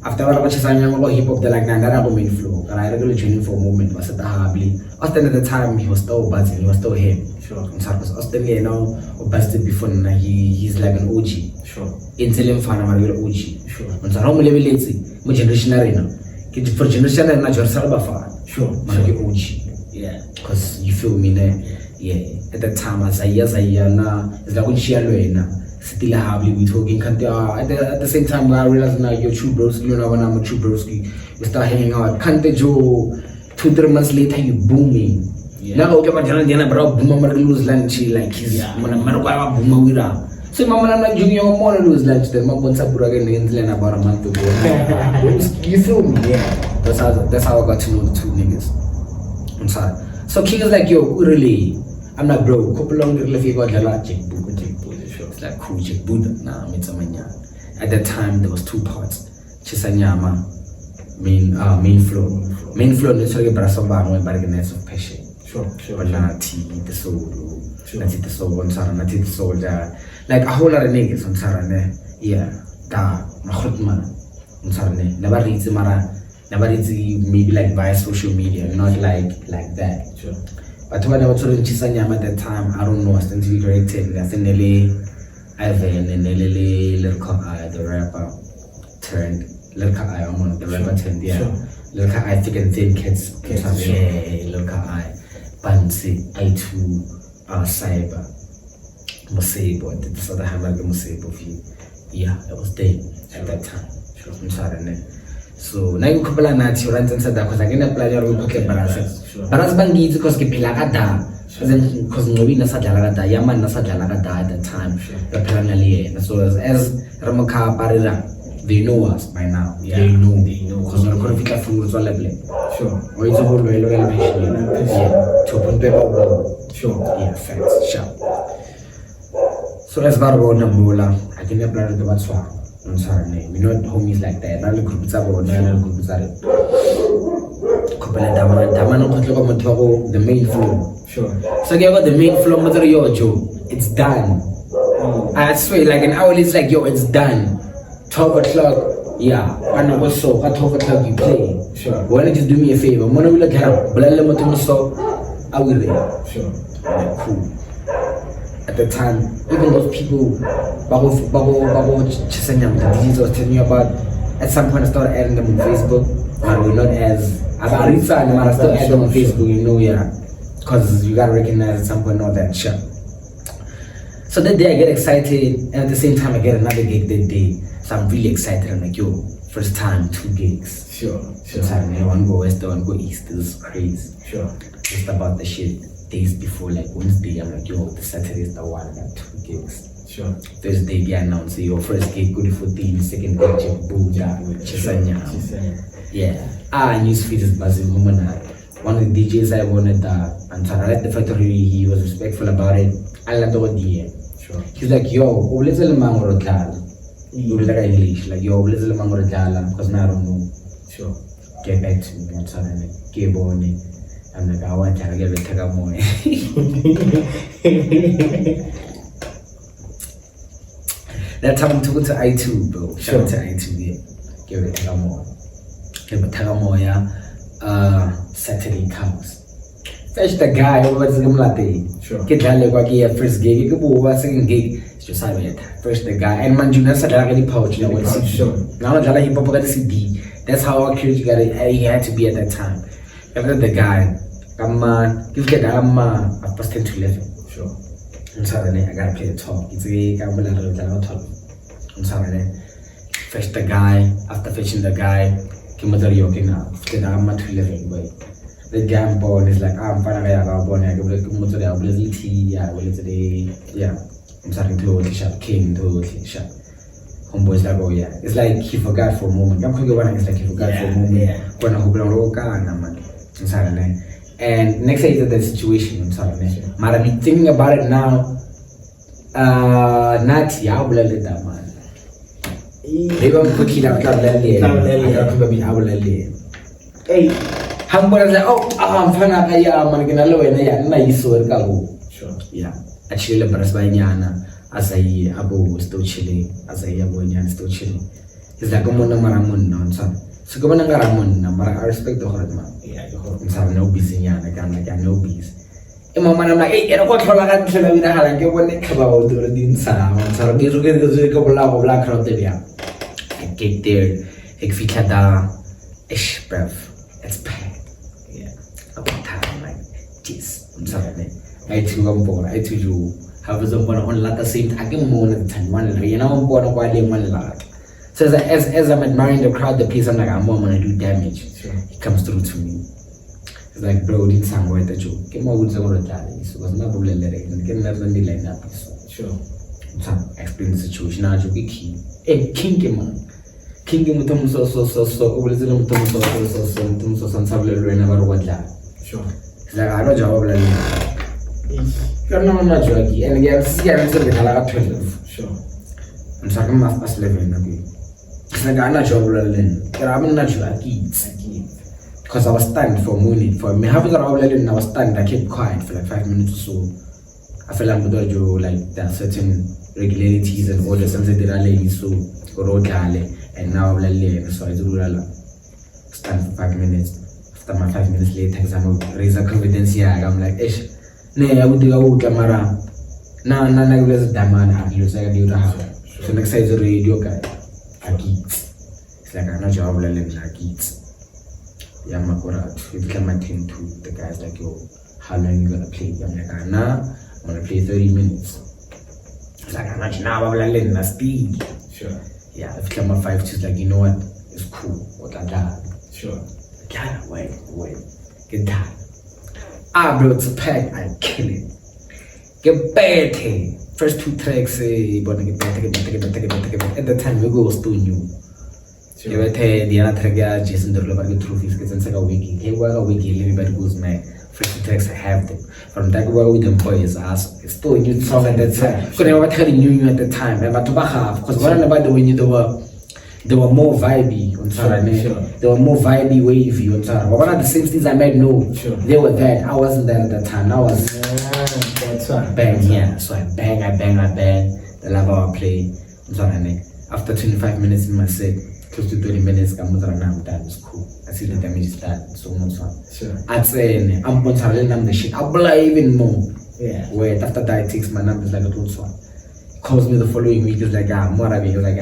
After all, what you say, I'm hip hop, they're like, nah, main flow. And I regularly joined for a moment. Was at the Habli. Austin at the time, he was still buzzing, he was still him. Sure. Because Austin, you know, busted before, he's like an OG. Sure. Until him, fan, I'm a real OG. Sure. And so, how many levels my generation arena? For generation and not your salva fan. Sure. Man, you OG. Yeah. Because you feel me there. Yeah. At that time, as I na, it's like when she alone. Still happily we talking. At the same time, I realized now you're true broski. You know when I'm a true broski, we start hanging out. Can't Joe. 2-3 months later, you booming. Now okay, but then bro, boom, lose lunch like he's boom. So mama, I'm like junior, more lose lunch. Then my bones are again about a month ago. You feel me? Yeah. That's how I got to know the 2 niggas. I'm sorry. So King is like, yo, really? I'm like, bro, couple long if you got a lot check book. It's like cool check book. Nah, I'm at that time there was 2 parts. Chisanyama, main flow. Main flow is like a brasova and bargainets of passion. Sure. But not the soul. Not the soul, not the soldier. Like a whole lot of niggas on Sarane. Yeah, da, Mahutman on Sarane. Never reads the Mara, never reads maybe like via social media, not like that. Sure. But when I was in Chisanyam at that time, I don't know, I still be corrected. I think Ivan and the rapper turned Lurka I on the rapper turned, yeah. Lurka I thick and thin kids. Yeah, Lurka I Bansi, I2, Cyber. Musebo, the other hammer Musebo view. Yeah, I was there at that time. I'm sorry. So now you couple of nights you run and said that because I can apply your okay Baras. Baras Bangi because Kipilagada. Because Novi Nasa Jalagada, Yaman Nasa Jalagada at that time. The Planali. So as Ramaka Parida, they know us by now. Yeah. They know. Because we're going to fit food as well. Sure. Or it's a whole way loyal patient. Yeah. To put paper. Sure. Yeah, facts. Sure. So as far as Mula, I can apply to what's wrong. I'm sorry, we're not homies like that. I'm group about the main floor. Sure. So you got the main floor, mother yo Joe. It's done. I swear, like an hour it's like yo, it's done. 12 o'clock, yeah. I know what's so at 12 o'clock you play. Sure. Why don't you do me a favor? Mona will like help. But I will there. Sure. Yeah, cool. At the time, even those people, Babo Chisanyam, the DJs was telling you about, at some point I started adding them on Facebook, but we're not as Abarisa and I still add them on Facebook, you know, yeah. Because you gotta recognize at some point all that shit. So that day I get excited, and at the same time I get another gig that day. So I'm really excited. I'm like, yo, first time, 2 gigs. Sure. One go west, one go east. This is crazy. Sure. Just about the shit. Days before, like Wednesday, I'm like, yo, the Saturday is the one. I got 2 gigs. Sure. Thursday, yeah, announce your first gig, good 14, second gig, Buddha, Chisanya. Yeah. Newsfeed is buzzing. One of the DJs I wanted, and so I like the factory, he was respectful about it. I love the idea. Sure. He's like, yo, let's let him out like English, like, yo, let's let him out because now I don't know. Sure. Get back to me, I'm sorry, like, get born. I'm like, I want to get a Tagamoy. That time I'm talking to I2, bro. Shout out to I2, yeah. Give it a Tagamoy. Give it a Tagamoy, Saturday comes. Fetch the guy, what's the latte? Sure. Get that like first gig, you go second gig. It's just how it. First the guy, and man, you know, the pouch, you know what it's sure. Now I hip hop got the CD. That's how accurate you got it. He had to be at that time. After the guy, come on, you get I'm 10 to 11. Sure. I'm sorry, I gotta play the talk. It's a I'm sorry. Fetch the guy. After fetching the guy, came out yoking now. Get I'm 11, boy. The guy born is like, I'm fine. I got born. I go to the tea. Yeah, well, today, yeah. I'm starting to shop king to shop. Homeboys like, oh yeah. It's like he forgot for a moment. I'm going it's like he forgot for a moment. When I hope I'm sorry. And next day is that situation. I'm sorry. But I'm thinking about it now. Not yeah, that man. Maybe I'm cooking out hey, Humble is like, oh, I'm fine. I'm gonna lower and nice or go. Sure. Yeah. Actually, the Brasbaniana, as I abo still chilling, as I abo still chilling. It's like a monomaramon nonsense. So go on a garamon, I respect the hard man. Yeah, I'm no busy, I can like no bees. And my man, I'm like, hey, and what I can tell you that I get one neck about the Din Sam, so get together the couple of black out there. I get there, Ekfikada, ish, breath. It's bad. Yeah. About time, like, jeez. I'm sorry, I too am born. I too you have a one on lot the same time. I can more than 10 1, you know, I'm born a while in 1 lot. So as I'm admiring the crowd, the piece, I'm like, I'm gonna do damage. Sure. It comes through to me. It's like, bro, didn't sound worth the joke. Get more goods over the tally. So was not problem let it get never be like that. Sure. So explain the situation. Now you be key. Hey, king man. King mutum so obligation mutum so sensible never what that. Sure. It's like I don't job like you're not joking. And again, see, I'm still the color 12. Sure. I'm talking about first level. It's like I'm not job like I'm not joking. Because I was stunned for a minute. For me, having a problem, I was stunned. I kept quiet for like 5 minutes or so. I felt like there are certain regularities and all the something that I lay so and now so I do stand for 5 minutes. After my 5 minutes later, I'm raise a confidence here. I'm like, ish, I would do a camera. No, I was damn so next time is a radio guy. I get it's like I'm not job like I get. Yeah, I'm we became my team too. The guys like, yo, how long you gonna play? I'm like, nah, I'm gonna play 30 minutes. It's like, I'm not now, speed. Sure. Yeah, if I'm a 5-2, like, you know what? It's cool. What I got. Sure. God, wait. Get that. Bro, it's a pack. I kill it. Get bad. First 2 tracks, but get bad. At the time, we go to new. The other track, Jason Derulo, get trophies, get a wiki. Hey, well, a wiki, everybody goes mad. Fresh text, I have them. From that with them boys, it's still a new song at that time. Because they were telling you at the time, but to have, because what about the when you they were more vibey on Saturday. Sure. They were more vibey, wavy on Saturday. But one of the same things I made, no, they were that. I wasn't there at that time. I was that's right. bang, yeah. So I bang. The lava I play on Saturday. After 25 minutes in my set, close to 20 minutes, I'm done. It's cool. I see the damage is done. So much fun. Sure. I'd say I'm on Saturday, I'm the shit. I'll play even more. Yeah. Wait, after that, it takes my numbers like a close one. Calls me the following week, is like, more of it, like,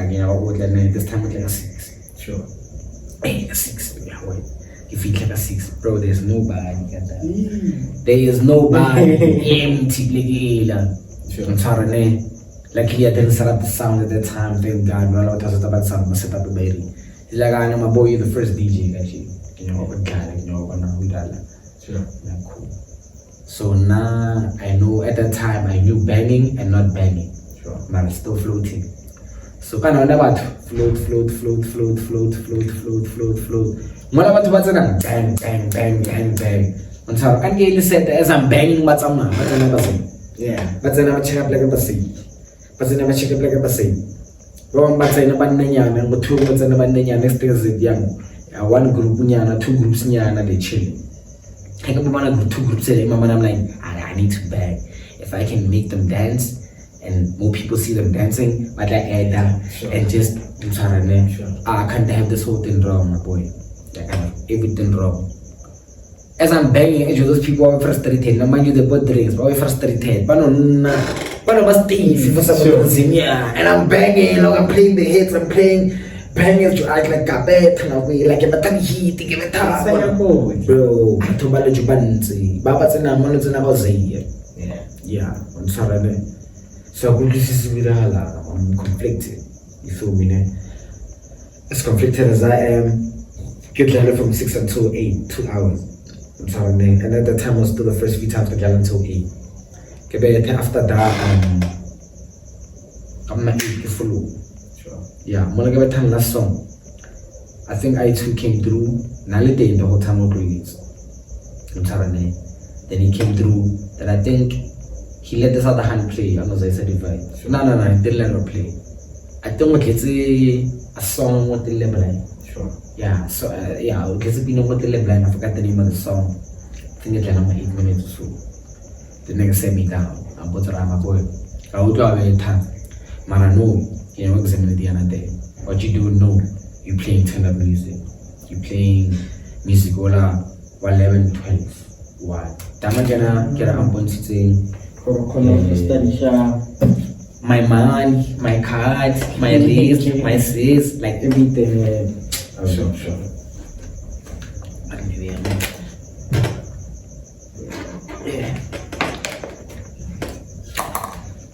this time it's like a 6. Sure. Hey, a 6. Yeah, wait. If you like a 6, bro, there's nobody at that. There is nobody. Empty, Sure. I'm sorry, luckily I didn't set up the sound at that time, thank God. Well, I was about sound, I set up a baby. He's like, I know my boy, you're the first DJ, actually. You know, what guy, you know, what now, Sure. yeah, cool. So now I know at that time I knew banging and not banging. Sure. But it's still floating. So kind of about float. What about what's it? Bang. Until I really said as I'm banging, but I'm not. But I never say. Yeah. But I never check up like a bassy. But I never check up like a bassy. Go on, but I never nanya and go 2 months and never nanya next thing is young. One group nyana, 2 groups nyana, they chill. I can be one of 2 groups and I'm like, I need to bang. If I can make them dance and more people see them dancing, but like add that and just I can't have this whole thing wrong, my boy. Like I have everything wrong. As I'm banging, those people are frustrated. Now mind you, they bought drinks, but we're frustrated. But no was thief for some reason, yeah. And I'm banging, like I'm playing the hits, I'm playing banging to act like a bet, and I'll be like a batang heat, give it up. Bro, I told my little bands, Baba's and I'm on yeah, on Saturday. So this is with I'm conflicted. You feel me, ne? As conflicted as I am, get learning from 6 until 8, 2 hours. I'm sorry, man. And at that time I was still the first few times to get until 8. Okay, after that, I'm not full. Sure. Yeah, I'm gonna give a time last song. I think I too came through. Nalite in the whole time of release. I'm sorry, man. Then he came through. Then I think he let this other hand play. I know they said it right. Sure. No, he didn't let her play. I think what let's say a song what the level. Sure. Yeah, so yeah, let's be know what the level. I forgot the name of the song. I think it's like 8 minutes or so. The nigga set me down. I'm about to ride my boy. I would go away time. Man, I know you know examine the other day. What you do know, you playing turn up music. You playing music all 11, 12. Why? Damagana get a bunch of things. My mind, my card, my list, my sis, like everything. Sure. Yeah.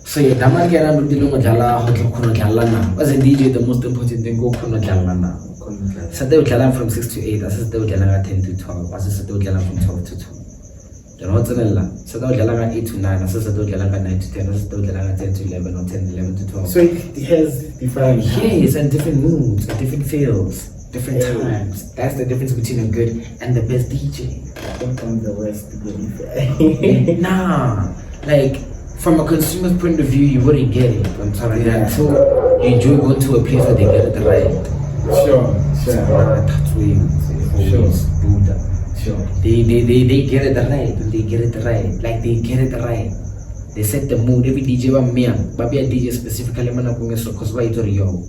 So yeah, Daman get on with the Jala, Hotel Jala now. As a DJ, the most important thing go Kuno Jala now. Saturday Jala from 6 to 8, Saturday Jala 10 to 12, Saturday Jala from 12 to 2. The Rotanella, Saturday Jala 8 to 9, Saturday Jala 9 to 10, Saturday Jala 10 to 11, or 10, 11 to 12. So it has different. Yes, and different moods, and different feels, different times. That's the difference between a good and the best DJ. Don't come the West to get it. Nah, like from a consumer's point of view, you wouldn't get it. I'm sorry, until you enjoy going to a place where they get it right. Sure. That's where you Buddha. Sure. They get it right. They get it right. Like they get it right. They set the mood. Every DJ was me. But be a DJ specifically, man, because why to yo,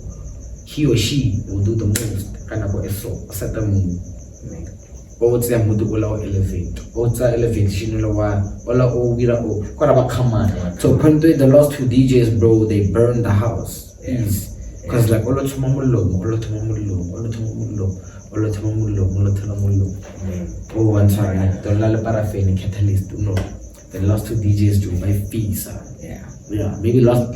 he or she will do the most. Kind of set the mood. Or what's the mood? All elevate. Or what's elevate? You know what? All we are. What about come on? So when the last 2 DJs, bro, they burned the house. Yes. Because like all the oh, I'm sorry, don't let paraffin catalyst. No, the last 2 DJs do my fees. Yeah, maybe last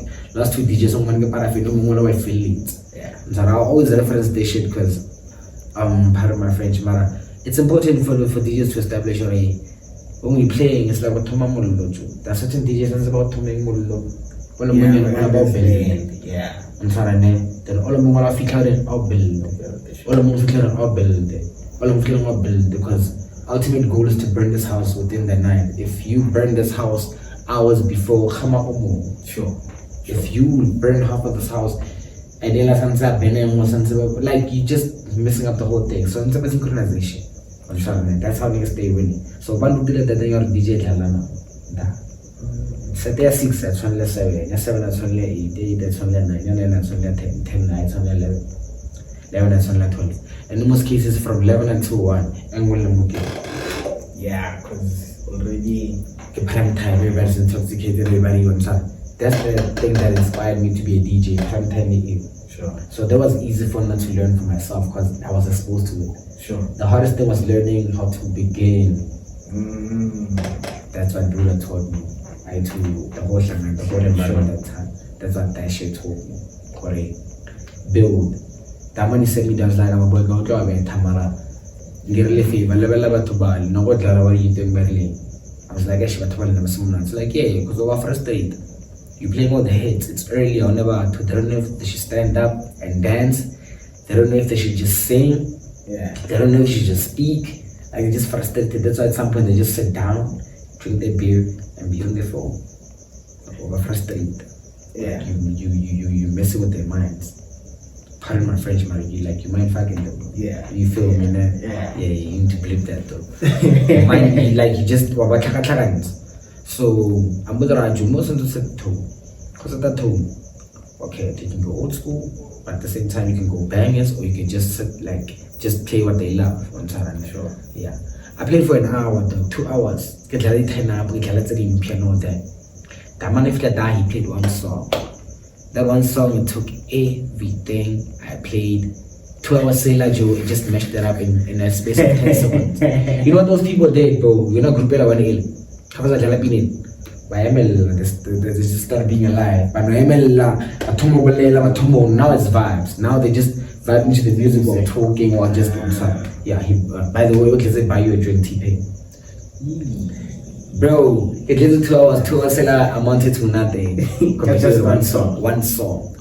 2 DJs someone get paraffin. No more I feel it. Yeah, so I always reference this shit because part of my French, Mara. It's important for DJs to establish when we playing. It's like what There are certain DJs that's about Tommy Mullo. Yeah. I'm sorry, then all of them are figured out build. All of them figured out build. All of them figured out build because ultimate goal is to burn this house within the night. If you burn this house hours before, sure. If you burn half of this house, and then like you just messing up the whole thing. So it's a synchronization. That's how niggas stay winning. So one do that you're DJ Talana. So there are 6, that's only 7, 7 that's only 8, 8 that's only 9, 9 that's only 10, 10 that's only 11, 11 that's only 12. And in most cases from 11 until 1, and we'll yeah, because already the prime time, everybody's intoxicated, everybody wants up. That's the thing that inspired me to be a DJ, prime time. Sure. So that was easy for me to learn for myself because I was exposed to it. Sure. The hardest thing was learning how to begin. That's what Bruno taught me. I had to, the whole environment at that time. That's what that shit taught me. Correct. Build. That man said me, that's like, I'm a boy, go to a Tamara. Get a favor, level to Bali, no what are you doing, Berlin? I was like, I should have told them someone. It's like, yeah, because over first date. You playing all the hits. It's early or never. They don't know if they should stand up and dance. They don't know if they should just sing. Yeah. They don't know if they should just speak. Like they're just frustrated. That's why at some point they just sit down, drink their beer, and be on their phone. Over frustrated. Yeah. You messing with their minds. Pardon my French, Marie. Like you mind fucking them. Yeah. You feel me, man? Yeah. Yeah. You need to bleep that though. Your mind be like you just So I'm with Raju most into set 2. Because at that tone, okay, you can go old school, but at the same time you can go bangers, or you can just sit, like just play what they love on Saturday. Sure. Yeah. I played for an hour though, 2 hours. Get like 10 up, we can let's say piano there. That man if he played one song. That one song it took everything I played. 2 hours later, Joe, it just meshed it up in a space of 10 seconds. You know what those people did, bro? You know, group one how was I by ML, they just started being alive. But now it's vibes. Now they just vibe into the music or talking or just yeah. By the way, okay, say buy you a drink, T-Pain. Bro, it is 2 hours. 2 hours later, I amounted to nothing. Just one song. One song.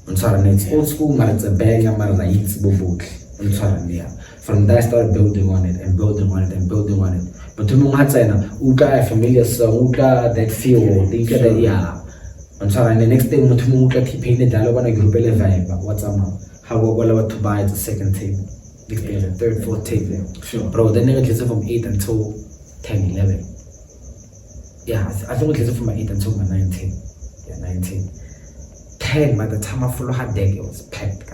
I'm sorry, it's old school, but it's a banger, but it's bobo. I'm sorry, yeah. From there, I started building on it and building on it and building on it. But to me, a familiar song, that feel, think that, yeah. I'm sorry, and the next day, T-Pain the dialogue on a group vibe. What's up now? How about to buy the second tape? Next day, the third, fourth tape. Sure. Bro, then it gets from 8 until 10, 11. Yeah, I think it gets from 8 until 19. Yeah, 19. 10, by the time I follow her deck, it was packed.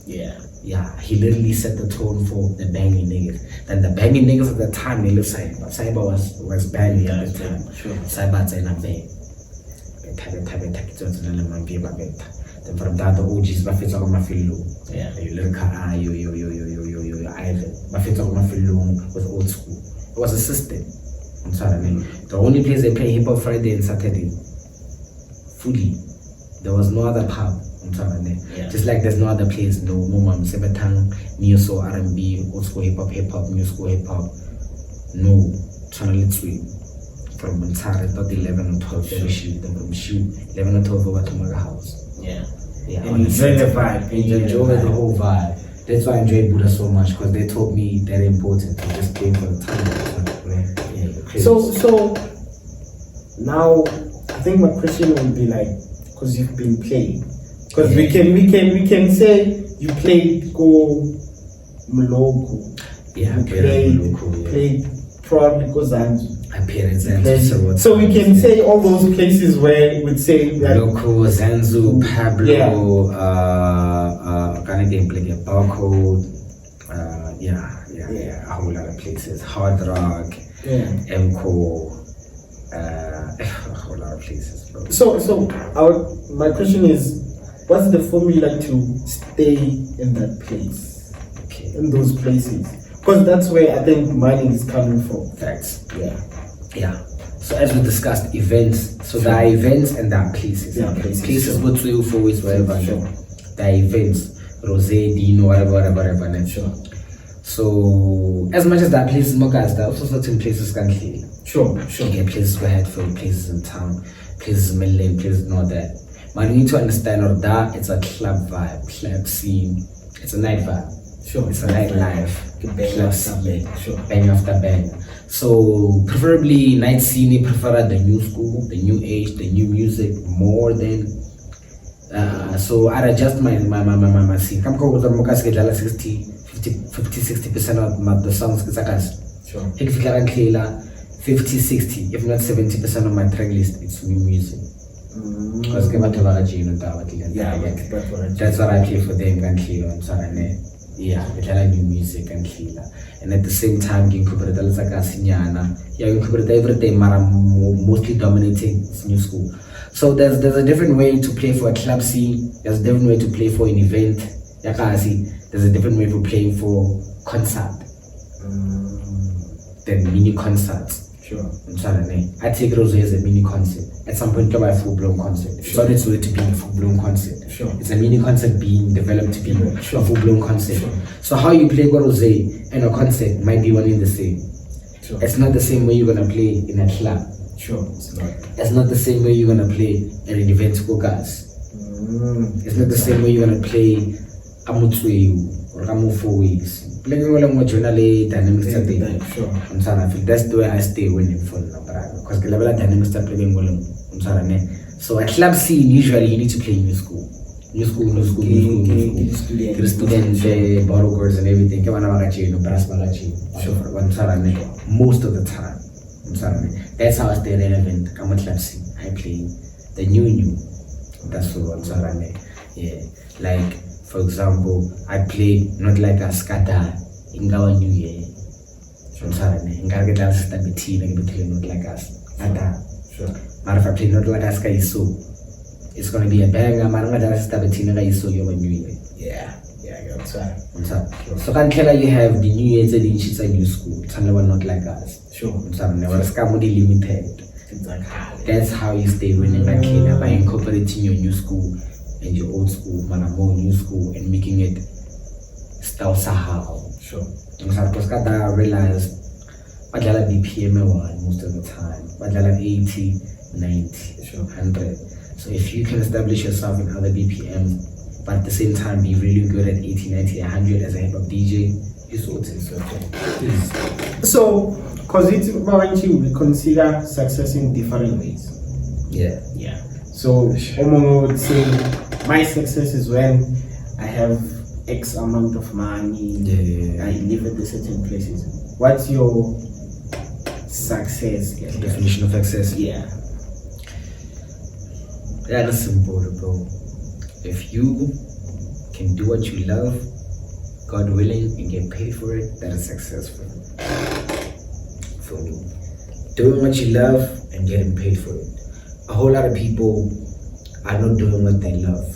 Yeah. Yeah, he literally set the tone for the banging niggas. And the banging niggas at the time, they lived Cyber. But Cyber was banging at the time. Sure. Cyber's in a bang. Then from that, the OGs, my face on my feel. Yeah. You little car, yo, Ivan. My face on my feel was old school. It was a system. I'm sorry, man. The only place they play hip hop Friday and Saturday. Fully. There was no other pub. Yeah. Just like there's no other place, no Mom Sebatang, Neo Soul R&B, old school hip hop, new school hip hop. No, Channel Little from Montara, about 11 or 12, they shoot them from shoot 11 or 12 over to my house. Yeah. Yeah. Enjoy the vibe. Enjoy the whole vibe. That's why I enjoyed Buddha so much because they taught me that important to just play for the time. Yeah, so now I think my question would be like, because you've been playing. Because we can say you played go Mloku. Yeah, you played probably go Zanzu. I played in Zanzu. So we can say all those places where we would say that Loco, Zanzu, Pablo, yeah. Kind of gameplay, Barcode, a whole lot of places. Hard Rock, MCO, a whole lot of places, bro. So my question is, what's the formula to stay in that place? Okay. In those places? Because that's where I think money is coming from. Facts. Yeah. So as we discussed, events. So there are events and there are places. Yeah, places. Places go 3 or 4 weeks, wherever. Sure. There are events. Rose, Dino, whatever. Sure. So as much as there are places, there are also certain places can clearly. Sure. You get places where Hatfield, places in town, places in Midland, places and all that. But you need to understand that it's a club vibe, club scene. It's a night vibe. Sure. It's a nightlife. bang after bang. So preferably night scene, prefer the new school, the new age, the new music more than so I adjust my scene. Come go with the mokas get 60% of the songs get Sure. If you can clear 50, 60, if not 70% of my track list, it's new music. Because that's what I play for them and clear on Saturday. Yeah, it's like new music and clear. And at the same time, you incorporate the Sinyana. Yeah, you incorporate everything, but I'm mostly dominating this new school. So there's a different way to play for a club scene. There's a different way to play for an event. There's a different way for playing for concert. Then mini concerts. Sure. I take it also as a mini concert. At some point, a full-blown concert. It's not its way to be a full-blown concert. Sure. It's a mini concert being developed to be a full-blown concert. Sure. So how you play Rose and a concert might be one in the same. Sure. It's not the same way you're gonna play in a club. Sure, it's not. It's not the same way you're gonna play at an event for guys. It's not the same way you're gonna play a Mutsweyu or a Mu 4 weeks. Playing all of my dynamics today. Sure. I'm sorry, I feel that's the way I stay winning for because the level of dynamics start playing well. I'm sorry, so at club scene usually you need to play new school. New school. The students, borrow girls and everything. Most of the time. That's how I stay relevant. I'm a club scene. I play the new. That's what I'm saying. Yeah. Like, for example, I play not like a skata in our new year. I'm saying. Not like a skata. Sure. But if I play not like a sky so, it's gonna be a banger. Yeah, that's right. So can tell you have the new year's and she's a new school. It's not like us. Sure. Limited. That's how you stay winning by incorporating your new school and your old school, more new school, and making it style somehow. Sure. Because I realized I got BPM most of the time. I got 80, 90, sure. 100. So if you can establish yourself in other BPM, but at the same time be really good at 80, 90, 100 as a hip hop DJ, you sort it. So, because we consider success in different ways. Yeah. So, Omomo would say, my success is when I have X amount of money, I live at certain places. What's your success? Definition of success? Yeah. Yeah, that's simple, bro. If you can do what you love, God willing, and get paid for it, that is successful. For me, doing what you love and getting paid for it. A whole lot of people are not doing what they love.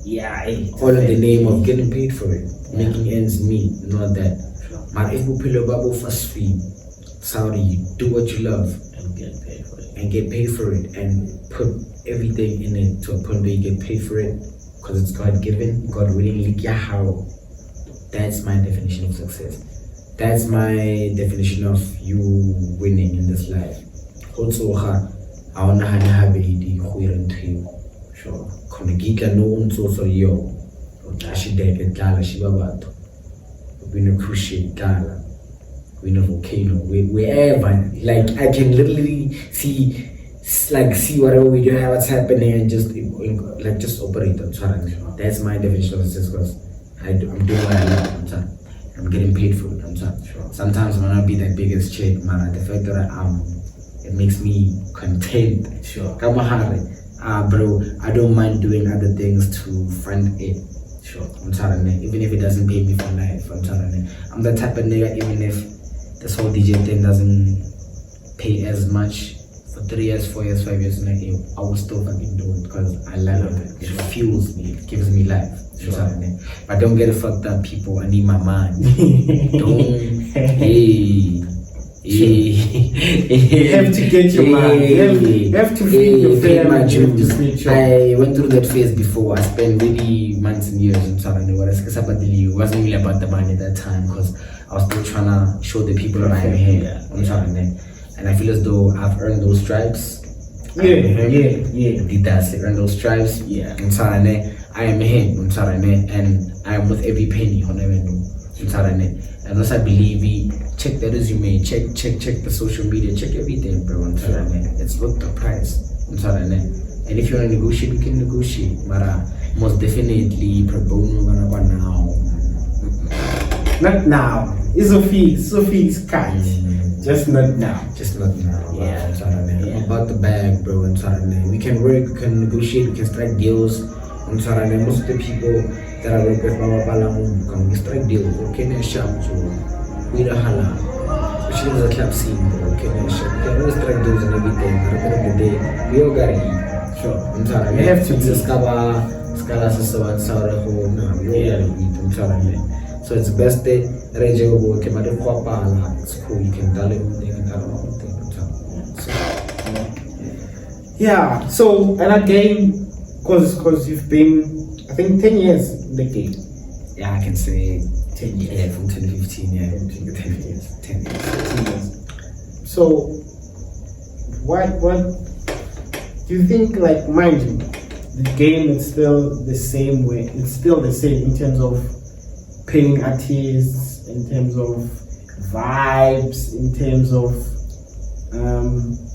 Yeah, all in the name of getting paid for it, making ends meet, not that. But if we pull a bubble for speed, Saudi, you do what you love and get paid for it, and put everything in it to a point where you get paid for it because it's God given, God willingly. How? That's my definition of success. That's my definition of you winning in this life. Also, I wanna have a sure. Konegika no unso yo. Ashideke Dala Shibabato. We no cruise ship Dala. We no volcano. Wherever. Like I can literally see whatever we do, what's happening, and just operate on challenge. That's my definition of success because I'm doing what I love. I'm getting paid for it. Sure. Sometimes I might not be the biggest chick, man. The fact that I am, it makes me content. Sure. Bro, I don't mind doing other things to fund it. Sure. Even if it doesn't pay me for life. I'm the type of nigga, even if this whole DJ thing doesn't pay as much for 3 years, 4 years, 5 years, I will still fucking do it because I love it. It fuels me, it gives me life. Sure. But don't get it fucked up, people. I need my mind. You have to get your mind. You have to feed your family. I went through that phase before. I spent maybe months and years in Saturday. It wasn't really about the money at that time because I was still trying to show the people that I am here. And I feel as though I've earned those stripes. Yeah. Did earn those stripes. Yeah. I am him. And I am with every penny on every. And also I believe check the resume, check the social media, check everything, bro. It's worth the price. And if you want to negotiate, we can negotiate. But most definitely pro bono now. Not now. Sophie's cut. Just not now. Yeah. I'm about the bag, bro. We can work, we can negotiate, we can strike deals. Most of the people that I work with, we strike deals. Okay, we the halal. Especially the club scene, bro. Okay, we strike deals and everything. But at the end of the day, we all gotta eat. Sure. We have to eat. So it's best that it's cool. You can tell it. Yeah. So and again, because you've been, I think, 10 years in the game. Yeah, I can say 10 years. Yeah, from 2015. Yeah, 10 years. So, what do you think? Like, mind you, the game is still the same way. It's still the same in terms of paying artists, in terms of vibes, in terms of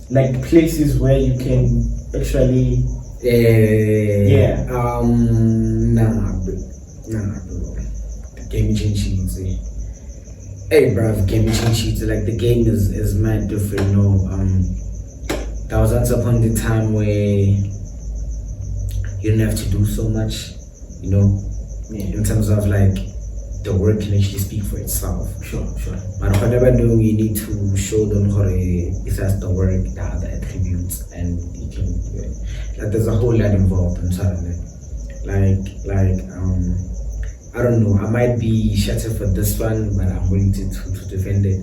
like places where you can actually. Nah, bro. The game changes. Hey, bro, game changes. Like the game is mad different. That was once upon the time where you didn't have to do so much. In terms of like the work can actually speak for itself. Sure. But whatever do you need to show them how besides the work, the other attributes, and you can like there's a whole lot involved in like I don't know, I might be shattered for this one, but I'm willing to defend it.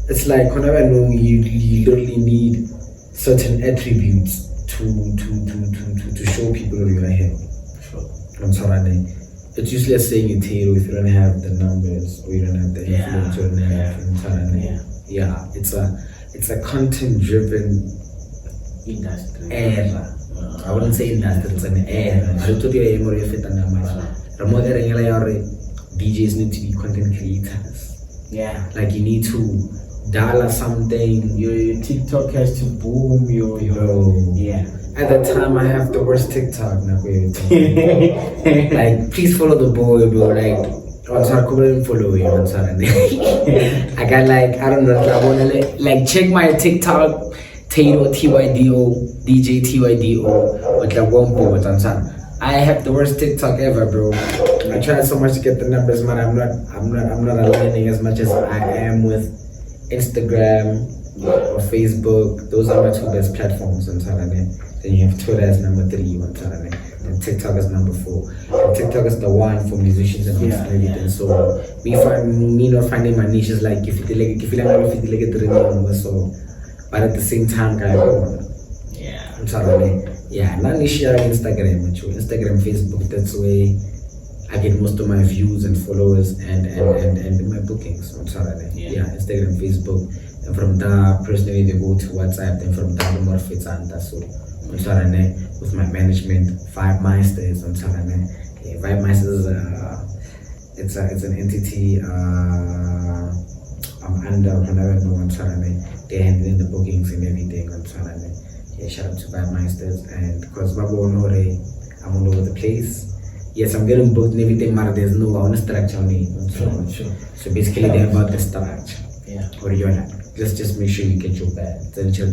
It's like whenever I know you literally need certain attributes to show people you're ahead. Sure. It's useless saying you tail if you don't have the numbers or you don't have the influence or it's a content driven Industry. era. I wouldn't say industry, it's an era. DJs need to be content creators. Yeah. Like you need to dollar something. Your TikTok has to boom. Yeah. At that time, I have the worst TikTok. Like, please follow the boy, bro. Like, I'm sorry, I couldn't follow you. I'm sorry. I got like, I don't know. I wanna like check my TikTok. Tydo, Djy Tydo. But like one boy, I'm sorry. I have the worst TikTok ever, bro. I tried so much to get the numbers, man. I'm not aligning as much as I am with Instagram or Facebook. Those are my two best platforms on Saturday. Then you have Twitter as number 3 on Saturday. And TikTok is number 4. And TikTok is the one for musicians and everything. So me not finding my niche is like if you like so. But at the same time, guys, on Saturday. Yeah, not niche Instagram, Facebook. That's where I get most of my views and followers and my bookings on Saturday. Yeah, Instagram, Facebook. And from there, personally, they go to WhatsApp. And from there, the more fits on that. So on Saturday, with my management, Vibe Meisters on Saturday. Yeah, Vibe Meisters is it's an entity I'm under whenever I know on Saturday. They're handling the bookings and everything on Saturday. Yeah, shout out to Vibe Meisters. And because Babo I'm all over the place. Yes, I'm getting booked and everything, but there's no structure on it. Sure. So basically, they're about the structure. Yeah. Or you're not. Let's just make sure you get your bag. Let's just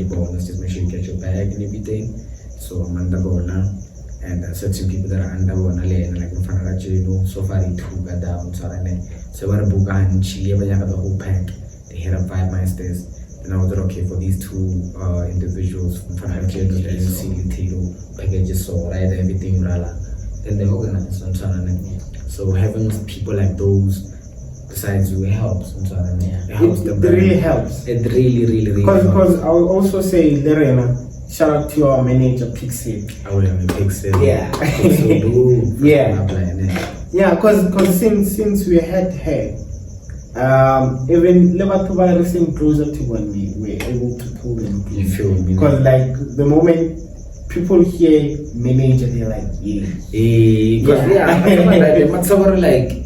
make sure you get your bag and everything. So I'm under now. And certain people that are under and like actually so far they two got down. So what a book and she ever the whole pack. They hit up 5 Meisters. And I was like, okay, for these two individuals from packages, so right, everything, then they organize. So having people like those besides you, it helps. It really helps. It really Because I will also say, Lerena, shout out to our manager, Pixie. I will have a Pixie. Yeah. Yeah, because since we had her, even Levatova racing closer to when we were able to pull them. You feel me? Because like the moment people hear manager, they're like, like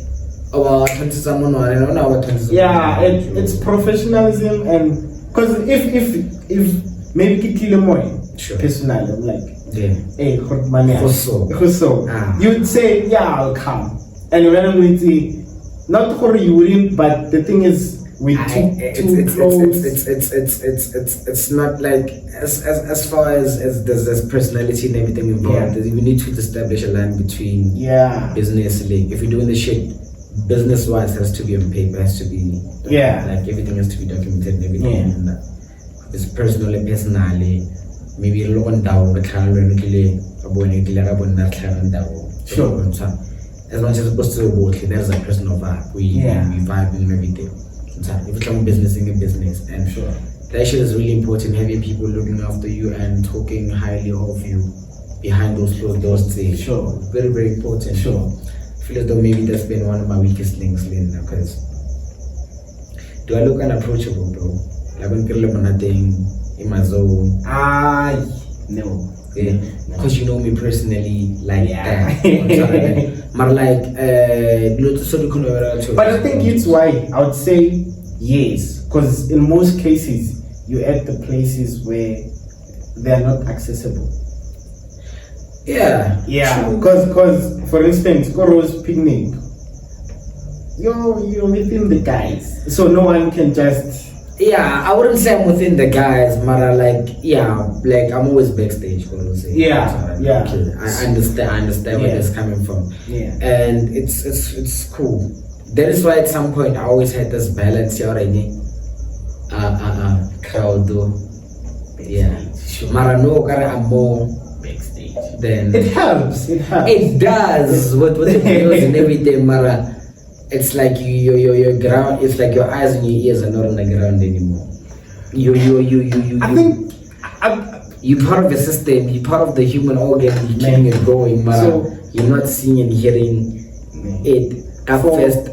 Yeah, it's professionalism, and because if maybe kitile more personally, I'm like, hey, hot money, so you'd say, yeah, I'll come, and when I'm going to, not for you wouldn't, but the thing is, it's not like as far as there's personality and everything involved. We need to establish a line between business. Like if you're doing the shit business wise, has to be on paper, has to be like everything has to be documented and everything. And it's personally, maybe a lot down the sure. As much as opposed to both, there's a personal vibe. We vibe and everything. If you come business in a business, and that shit is really important. Having people looking after you and talking highly of you behind those closed doors. Very, very important. I feel as though maybe that's been one of my weakest links, Linda. Because do I look unapproachable, bro? Like when people are nothing in my zone. No. Because you know me personally, like that. But like, but I think it's why I would say yes, because in most cases you're at the places where they are not accessible. Because for instance, Koro's picnic, you're within the guys, so no one can just. I wouldn't say I'm within the guys, but like I'm always backstage. Okay. I understand where it's coming from. And it's cool. That is why at some point I always had this balance already. Crowd though. Marano, I'm more backstage. Then it helps. It does with the videos and everything, Mara. It's like your ground. It's like your eyes and your ears are not on the ground anymore. I think you're part of the system. You're part of the human organ. You're keeping it going, so you're not seeing and hearing it. First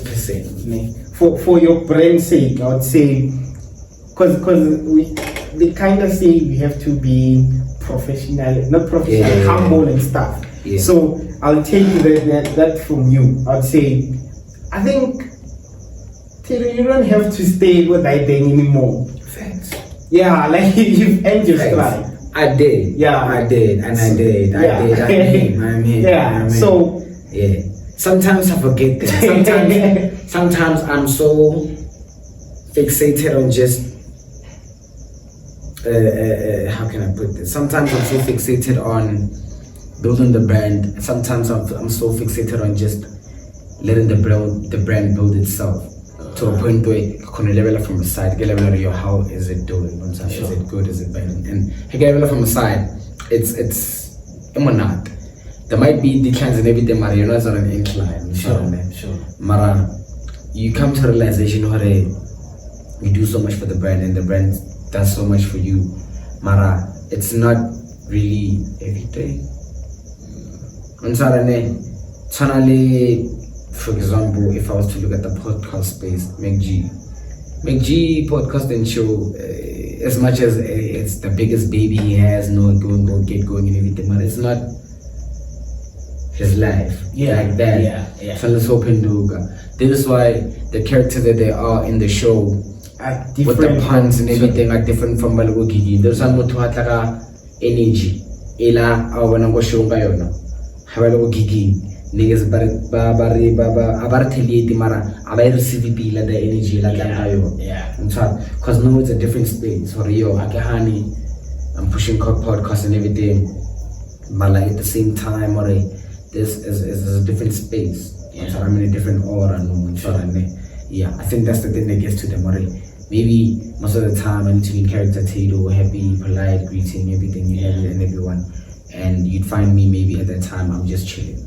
person. For your brain's sake, I would say, because they kind of say we have to be professional, not professional, humble and stuff. So I'll take that from you. I'd say, I think, Tydo, you don't have to stay with that thing anymore. Thanks. Like you've ended your stride. I did. I did. I'm here. So sometimes I forget that. Sometimes I'm so fixated on just how can I put this? Sometimes I'm so fixated on building the brand. Sometimes I'm so fixated on just letting the brand build itself to a point where you can level up from the side, get level of how is it doing? Is it good? Is it bad? And you get level from the side. It's not. There might be declines and everything, but you're not on an incline. Mara, you come to a realization where you do so much for the brand and the brand does so much for you. Mara, it's not really everything. For example, if I was to look at the podcast space, McG podcast and show, as much as it's the biggest baby he has, get going and everything, but it's not his life like that. So let's open this is why the characters that they are in the show with the puns and everything are different from Balago Gigi. There's some energy. Ila awana go show ngayon. Habalo Gigi. Niggas abarateliate mara abai receive the energy like because now it's a different space. For yo, Akahani, I'm pushing podcasts and everything, but like at the same time, this is a different space. I'm in a different aura. I think that's the thing that gets to them. Maybe most of the time I need to be in character, Tydo, happy, polite, greeting, everything, and everyone. And you'd find me maybe at that time I'm just chilling.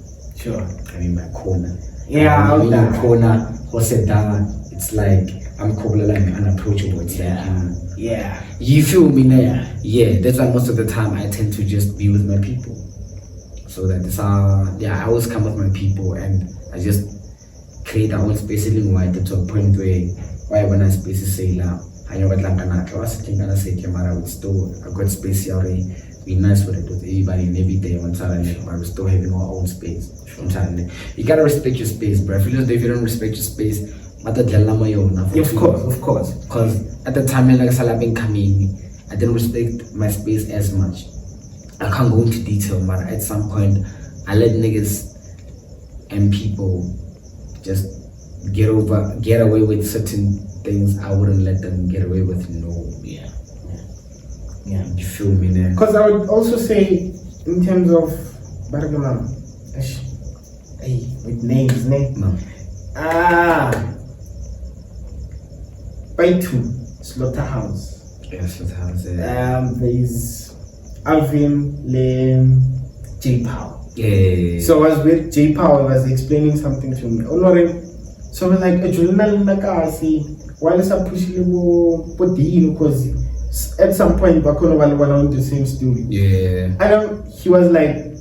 I'm in my corner. I'm in my corner. It's like I'm unapproachable. It's like you feel me now? That's why most of the time I tend to just be with my people. So that I always come with my people and I just create our own space in white to a point where when I space is say I know what I was thinking I said camera would still a good space already. Be nice with it with everybody and every day on Saturday, but we're still having our own space. On Saturday. You gotta respect your space, bro. If you don't respect your space, of course. Because at the time like Salabin coming, I didn't respect my space as much. I can't go into detail, but at some point I let niggas and people just get away with certain things I wouldn't let them get away with. Yeah. You feel me there? Because I would also say, in terms of Bargamam, with names, by 2 Slaughterhouse. Yeah, Slaughterhouse. Yeah. There's Alvin, Lem, J Power. Yeah. So I was with J Power, was explaining something to me. So I was like, a journal while I push you because at some point back on the same story. Yeah. And he was like,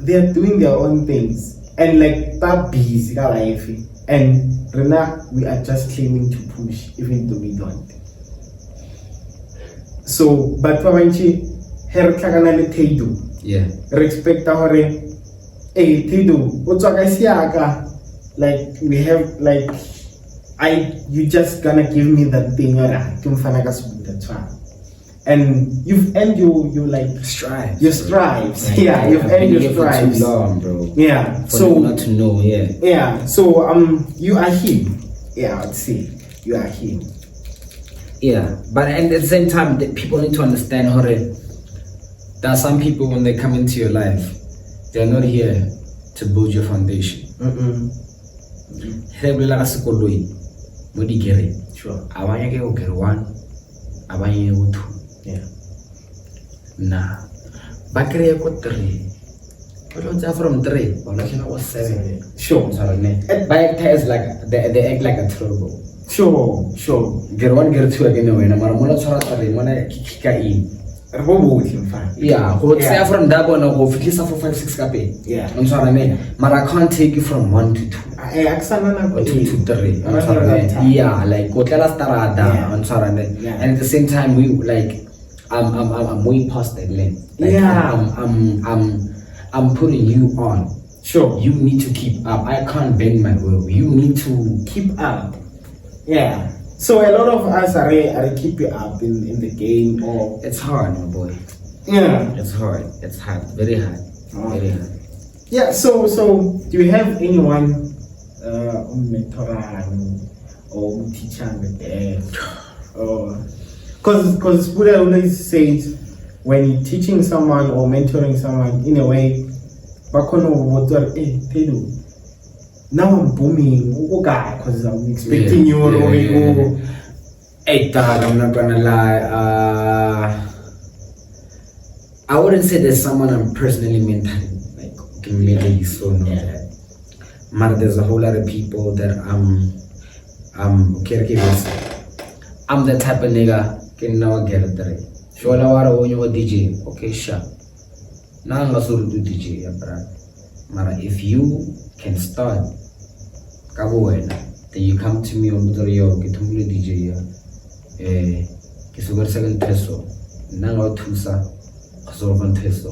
they're doing their own things and like that busy life, and Rena, we are just claiming to push even though we don't. So but Pavanchi her Djy Tydo. Yeah. Respect our Tydo, what's like we have like you just gonna give me that thing and you've earned you like strives. Your strives. Yeah, you've earned your strives. Too long, bro. Yeah. For so not to know, yeah. Yeah. So you are him. Yeah, I'd say you are him. Yeah, but at the same time, people need to understand how there are some people when they come into your life, they're not here to build your foundation. Sure. I want you to get 1. I want you to 2. Yeah. Nah. Bakri ko 3. But from 3, was 7. Sure. Bike tires like they act like a turbo. Sure. Get 1, get 2 again away. I'm gonna kick in. Yeah, from that one I'll go 4, 5, 6 kape. Yeah. I'm sorry, but I can't take you from 1 to 2. Or 2 to 3. I'm sorry. Yeah, like I'm sorry. And at the same time we like I'm way past that length. Like, yeah. I'm putting you on. Sure. You need to keep up. I can't bend my will. You need to keep up. Yeah. So a lot of us are keeping up in the game, or it's hard, my boy. Yeah. It's hard. Very hard. Very hard. Yeah. So do you have anyone mentor or teacher there? Because Buddha always says when you're teaching someone or mentoring someone in a way, now I'm booming, because I'm expecting you. Hey, dog, I'm not gonna lie. I wouldn't say there's someone I'm personally mentoring, like mentally so know that. But there's a whole lot of people that I'm the type of nigga can now get it there. Shola wara when you a DJ, okay, sure. Now I'm also do DJ, bro. Mara, if you can start, then you come to me on the get to me DJ. Kisugar second peso. Now tusa, absorb peso.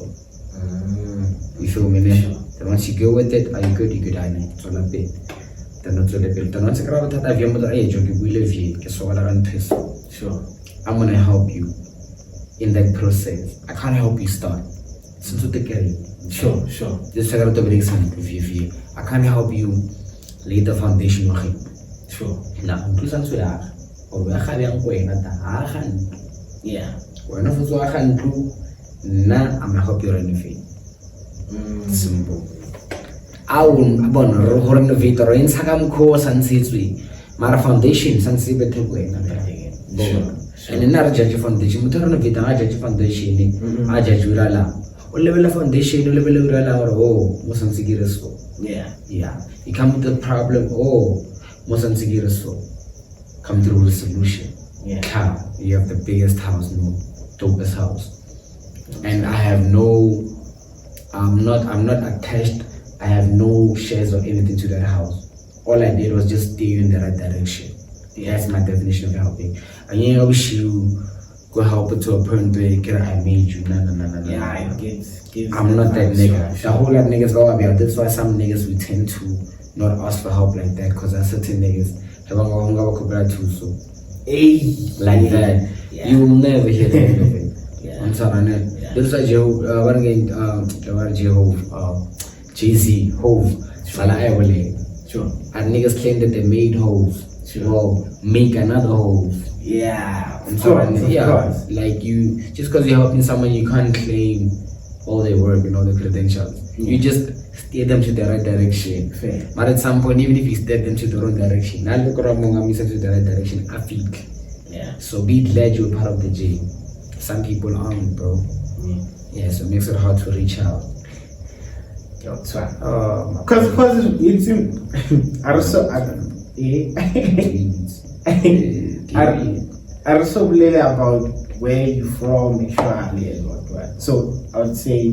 You feel me? Then once you go with it, are you good? You good? I know. So not bad. Then not so bad. Then once you grab that, I've yammed the age of you live here. Kisugar peso. Sure. I'm gonna help you in that process. I can't help you start. Since you take care. Sure. Just figure out the big sign of you. I can't help you lay the foundation. Sure. Now, do something or we are having yeah. We're not for I'm gonna help you renovate. Simple. I won't renovate or in Sagam course and see my foundation and see better way. And another judge foundation, but renovate I judge foundation. I judge Urala. Or level of foundation, level of Urala or Mosan Sigiraso. Yeah. You come with the problem, Mosan Sigiraso. Come through the solution. Yeah. Car, you have the biggest house, dopest house. And I have no, I'm not attached. I have no shares or anything to that house. All I did was just steer you in the right direction. That's my definition of helping. And I wish you go help it to a point where I made you. No. Yeah, it gives I'm not that nigga. The whole lot of niggas go about. That's why some niggas we tend to not ask for help like that, because there's certain niggas so like that. Yeah. You will never hear the end of it. Yeah. I'm sorry, yeah. That's why Jay-Z, Hove, Sure. And niggas claim that they made hoes. Sure. Well, make another hove. Yeah. I'm sorry, yeah. Like you, just because you're helping someone, you can't claim all their work and all their credentials. Yeah. You just steer them to the right direction. Fair. But at some point, even if you steer them to the wrong direction, now look around to the right direction, I feel. Yeah. So be glad you're part of the J. Some people aren't, bro. Yeah, so it makes it hard to reach out. Because it's I also really about where you from actually and what. So I would say,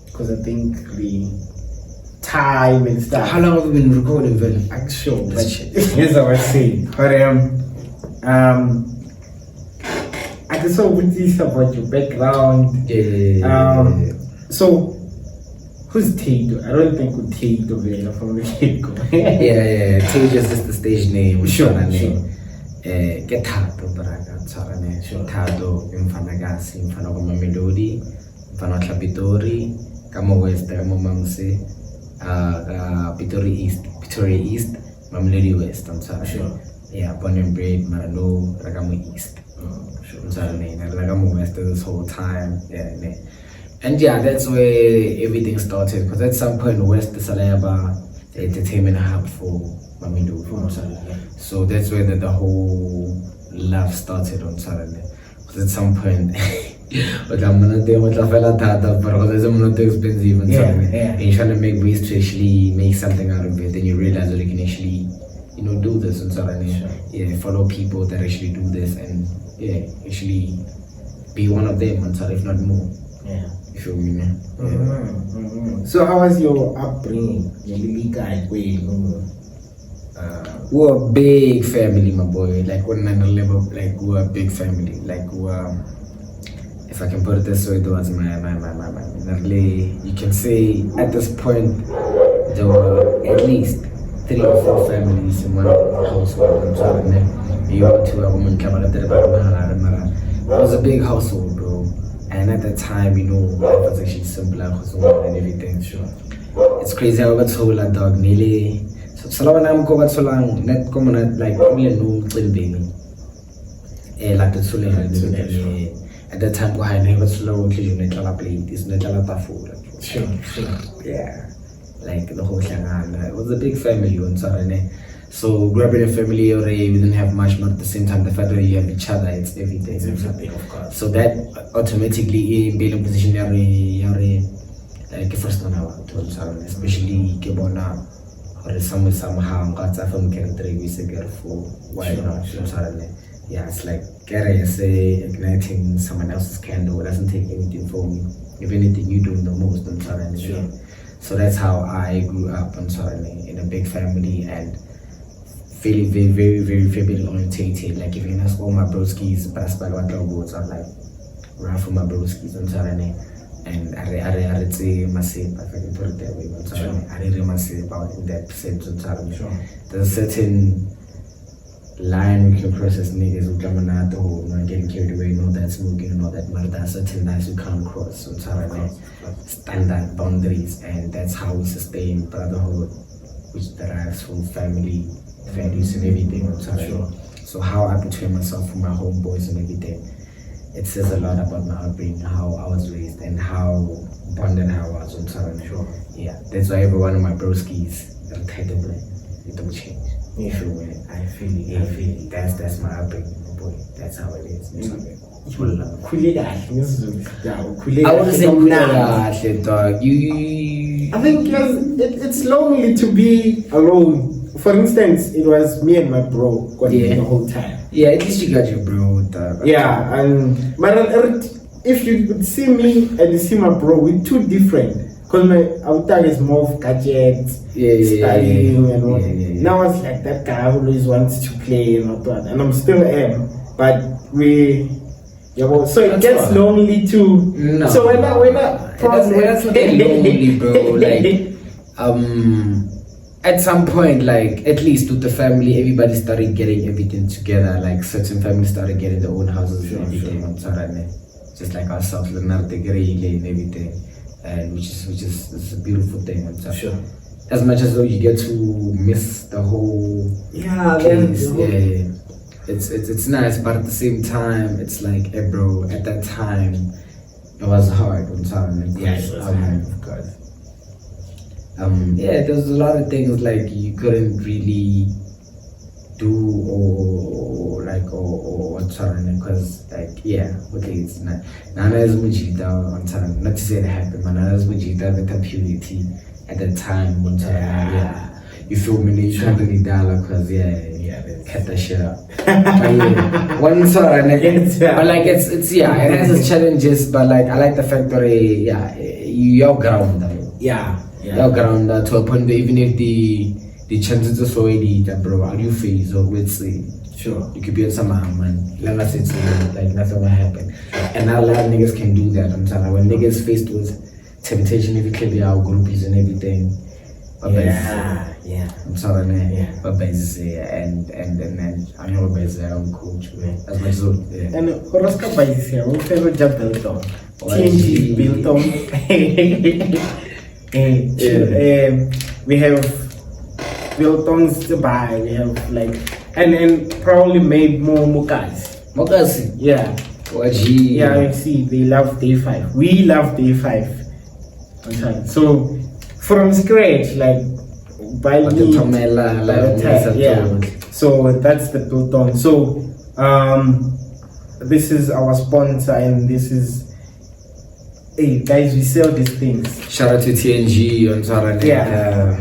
because I think the time and stuff. How long have we been recording, Vel? I'm sure, but here's what I was saying. But I just saw with this about your background. So who's Tydo? I don't think who's Tydo from the get-go. yeah. Tydo is just the stage name. Sure. Get Tydo, Braga, Tsarane. Sure. Tydo, Mfanagasi, Mfanagoma Melody, Mfanaklabitori, Kamo West, Kamo Mamse, Pretoria East, Mamlady West, I'm sorry. Sure. Yeah, born and bred, Marano, Ragamo East. Sure. I'm sorry, Ragamo West this whole time. Yeah, and yeah, that's where everything started. Because at some point, West is the entertainment hub for Mamindo. So that's where the whole love started on Saturday. Because at some point, but I'm not doing what I felt because it's not too expensive on Saturday. And you're trying to make ways to actually make something out of it. Then you realize that you can actually, do this on Saturday. Sure. Yeah, follow people that actually do this and actually be one of them on Saturday, if not more. Yeah. You feel me, man? Yeah. So how was your upbringing? We're a big family, my boy. Like on another level, like we're a big family. Like if I can put it this way, towards my you can say at this point there were at least 3 or 4 families in one household. You were to a woman it was a big household, bro. And at that time, life was actually simpler and everything. Sure. It's crazy how I got told that dog nearly. So Salawanam go so long, not common like really no baby. Like the Sule at that time go high never slow you net plate is not food. Sure. Yeah. Like the whole thing. It was a big family on Saturday. So growing a family already, we didn't have much, but at the same time, the fact that you have each other, it's everything. Exactly, of course. So that automatically in building position, like first one I want to especially Kibona or somehow got from character we say for why not? Yeah, it's like say igniting someone else's candle. It doesn't take anything from me. If anything, you do the most on Saturday. Sure. So that's how I grew up on Saturday in a big family and feeling very, very, very family orientated. Like if you ask all my broskies, I'm like run for my broskies on Saturday. And I say massive, if I can put it that way. On Saturday, I really massive about in that sense on Saturday. Sure. There's a certain line we can process niggas who come out the whole not getting carried away, that smoking and all that, but there are certain lines we can't cross on Saturday. Standard boundaries, and that's how we sustain brotherhood, which derives from family values and everything on Saturday. Sure. So how I portray myself for my homeboys and everything, it says a lot about my upbringing, how I was raised and how bonded I was on Saturday. Sure. Yeah, that's why every one of my broskies are kind of like, it don't change. Yeah. You feel me? I feel it. That's my upbringing, my boy. That's how it is. I wouldn't say dog. I think it's lonely to be alone. For instance, it was me and my bro the whole time. Yeah, at least you got your bro, dog. Yeah, but if you could see me and you see my bro, we're too different. Because our tag is more of gadgets, studying and all. Now it's like that guy who always wants to play and all that. And I'm still am, but so it gets lonely too. No. So when I that's not lonely, bro. Like at some point, like at least with the family, everybody started getting everything together. Like certain families started getting their own houses and everything. Just like ourselves, and everything, and which is a beautiful thing. Sure. As much as though you get to miss the whole place, it's nice, but at the same time, it's like, hey, bro, at that time, it was hard. Of course. There's a lot of things like you couldn't really do or what's happening, because it's not. Nana is Mujita on time. Not to say it happened, but Nana is Mujita with purity at that time. On time, you feel me? You can't really dialogue because cut that shit up. But one sort of but like it's it has its challenges, but like I like the fact that you're grounded. You're grounded to a point that even if the chances are so bro, how do you feel? So let's say, sure, you could be at some man, like nothing will happen. And now a lot of niggas can do that. I'm telling you, when niggas faced with temptation, if it can be our groupies and everything. I'm sorry, but basically, and I know basically I'm cool too. That's my soul. And Horoska Basis here, we favorite job built on. TNG built on. We have biltons to buy. We have like and probably made more mokas. Mokasi? Yeah. Djy. Yeah, you see, they love day 5. We love day 5. So from scratch, like by me, so that's the biltong. So this is our sponsor, and this is. Hey guys, we sell these things. Shout out to TNG on Saturday.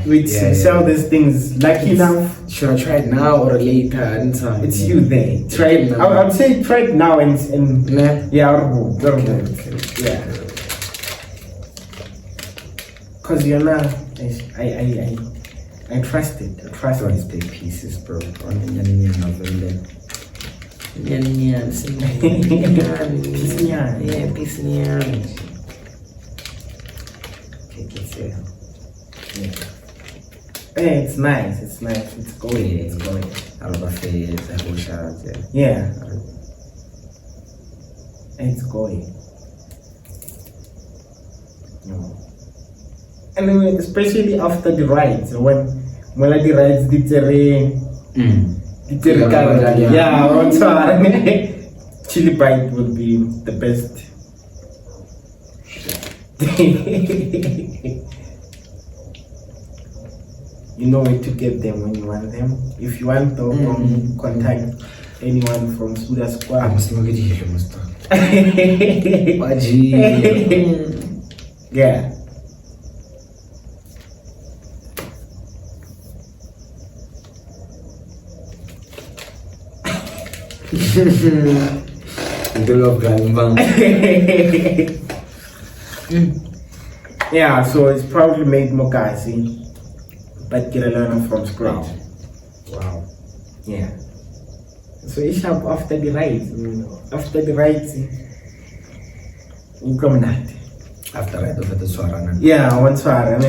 We sell these things. Lucky enough. Should I try it now or later? Anytime. It's you there. Try it. I would say try it now and Cause you're not. I trust it. I trust these big pieces, bro. It's nice. It's going. It's going. It's going. And especially after the rides, when the rides did chili bite will be the best. You know where to get them when you want them. If you want to contact anyone from Suda Squad. I'm still going to hear you, Mr. Yeah. Yeah, so it's probably made mokasi, but get a learner from scratch. Wow. Yeah. So it's up after the rides. After the rides, you come not. After ride over the Swarana. Yeah, one Swarana.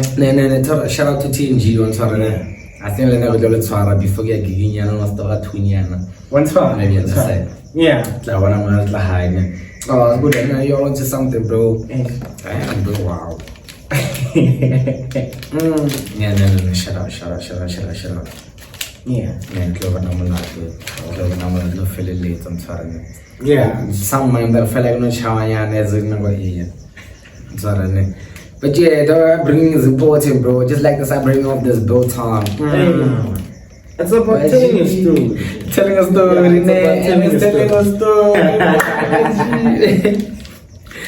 No. Shout out to TNG on Swarana. I think I never did Swara before I gig in was the Twiniana. One Swarana. Maybe on the side. Yeah. Like one of my high. Oh, good. I know you're onto something, bro. I am, bro. Wow. Yeah, no. Shut up. Yeah. Man, Clover number no feeling late. I'm sorry. Yeah. Some man that feel like no chawanya as in no here. I'm sorry. But yeah, the bringing is important, bro. Just like this, I bring up this built on. It's about telling a story. Telling a story.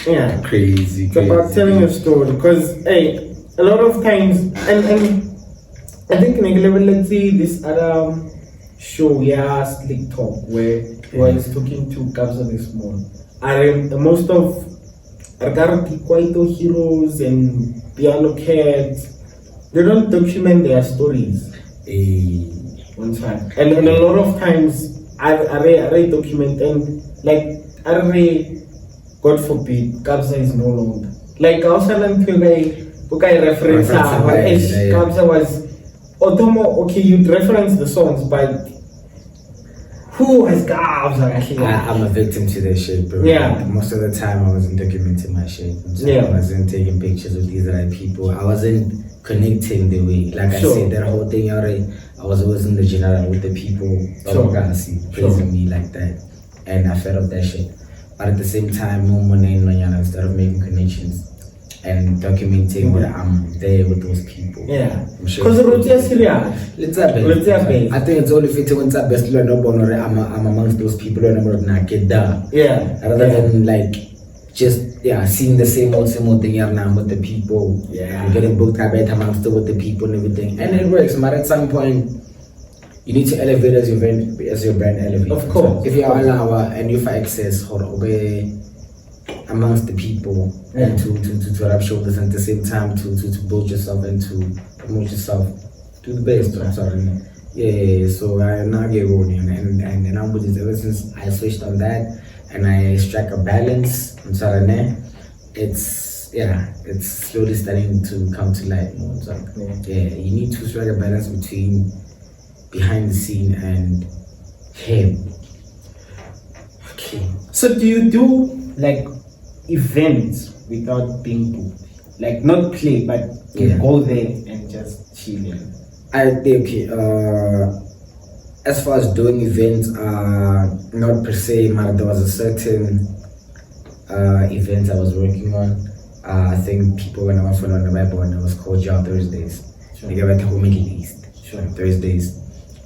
Yeah, crazy. It's about telling a story because a lot of times, and I think let's see this other show, Slick Talk, where I was talking to Gabs this morning. Most of regarding Kwaito heroes and piano cats, they don't document their stories. One time. And a lot of times I document and like God forbid, Kabza is no longer. Like I was telling people reference Kabza was Otomo, okay, you'd reference the songs, but who has Kabza? I'm a victim to that shit, bro. Yeah. Most of the time I wasn't documenting my shit. I wasn't taking pictures with these right people. I wasn't connecting the way. Like I said, that whole thing already, I was always in the general with the people praising me like that. And I fed up that shit. But at the same time, instead of making connections and documenting where I'm there with those people. Yeah. Because I think it's only fitting when it's best I'm amongst those people when I'm not get down. Yeah. Rather than like just seeing the same old thing now with the people. Yeah. I'm getting booked I'm still with the people and everything. And it works, but at some point you need to elevate as your brand elevates. Of course. If you are allowed and you have access amongst the people and to rub shoulders and at the same time to build yourself and to promote yourself to the best. I'm sorry. Yeah, so I now get rolling and I'm with this ever since I switched on that and I strike a balance. I'm sorry, it's slowly starting to come to light more. So, you need to strike a balance between behind the scene and him. Okay. So do you do like events without being booked? Like not play, but you go there and just chill. As far as doing events, not per se, but there was a certain event I was working on. I think people when I was on the web on it was called Djy Thursdays. Sure. They gave it to Middle East. Sure. Thursdays,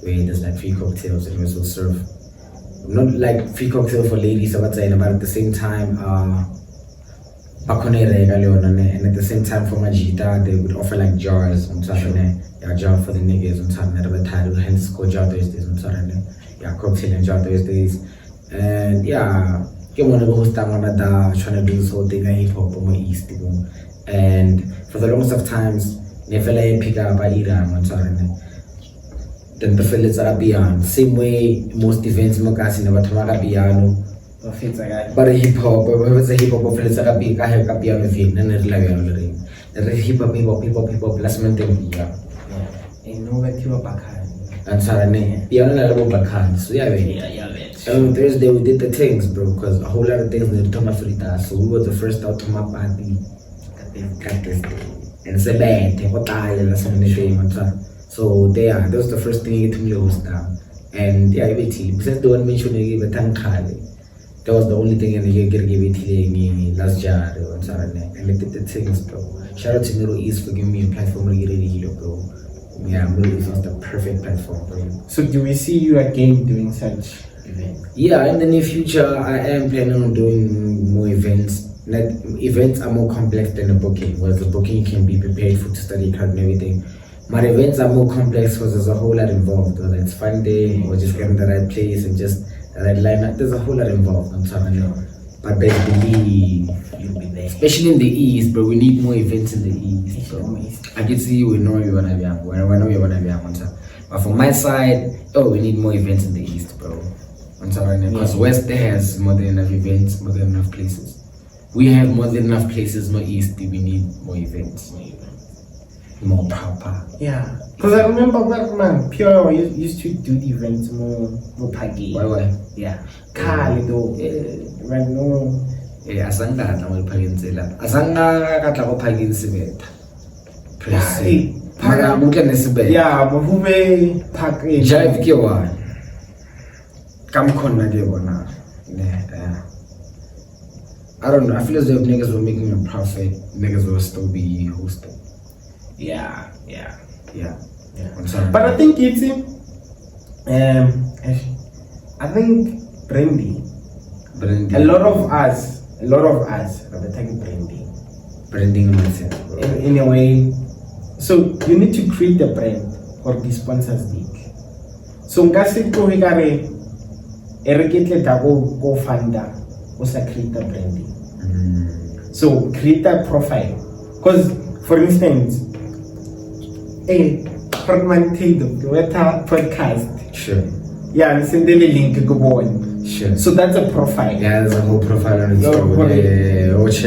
where there's like free cocktails and we also serve. Not like free cocktail for ladies, but at the same time, and at the same time for Majita, they would offer like jars on Saturday. Jar for the niggas on Saturday, hence it's called Djy Thursdays on Saturday. Cocktail and Djy Thursdays. And you want to go trying to do this whole thing hip hop on my East. And for the longest of times, never pick up Iran on Saturday. Then the fellas are beyond. Same way most events Mokasi never tamaga piano. But a hip hop, what's a hip hop fellas are big, I have a piano thing, and it's like already. The hip hop, last month. And know that you are back. And Saturday, piano level back. So Thursday we did the things, bro, because a whole lot of things need to come free. So we were the first out to my party. And it's a bad thing. So that was the first thing you told me was down. And besides the one mentioning that was the only thing I gave it last year and I did the things, bro. Shout out to Middle East for giving me a platform to get ready, bro. Middle East was the perfect platform, bro. So do we see you again doing such events? Yeah, in the near future I am planning on doing more events. Events are more complex than the booking, whereas the booking can be prepared for to study card and everything. My events are more complex because there's a whole lot involved, whether it's fun day or just getting the right place and just the right lineup. There's a whole lot involved, I'm telling you. But basically, you'll be there. Especially in the East, bro, we need more events in the East. Bro. I can see you, we know you wanna be young. We know you wanna be young. But from my side, we need more events in the East, bro. Because West there has more than enough events, more than enough places. We have more than enough places, no East, we need more events. More proper. Yeah. Because I remember back, man, Pure used to do the events more paggy. Why? Yeah. Kali though. Right now. Yeah, asanga na mo pagin-sila. Asanga ka tla ko pagin-sibeta. Presi. Mara mukha nesibeta. Yeah, mahube pagin. Jive ke one. Kam khona ke bona. Yeah. I don't know. I feel as though if niggas were making a profit, niggas will still be hosting. Yeah. I'm sorry. But I think it's I think Brandy. A lot of us are the type of Brandy. Branding myself. In a way. So you need to create a brand for the sponsors league. So ngasi ko hikare ereketle go funda o sa create a branding. So create a profile. Because, for instance, Djy Tydo, podcast. Sure. Yeah, and send the link to go on. Sure. So that's a profile. Yeah, there's a whole profile on its Your own. profile. Okay,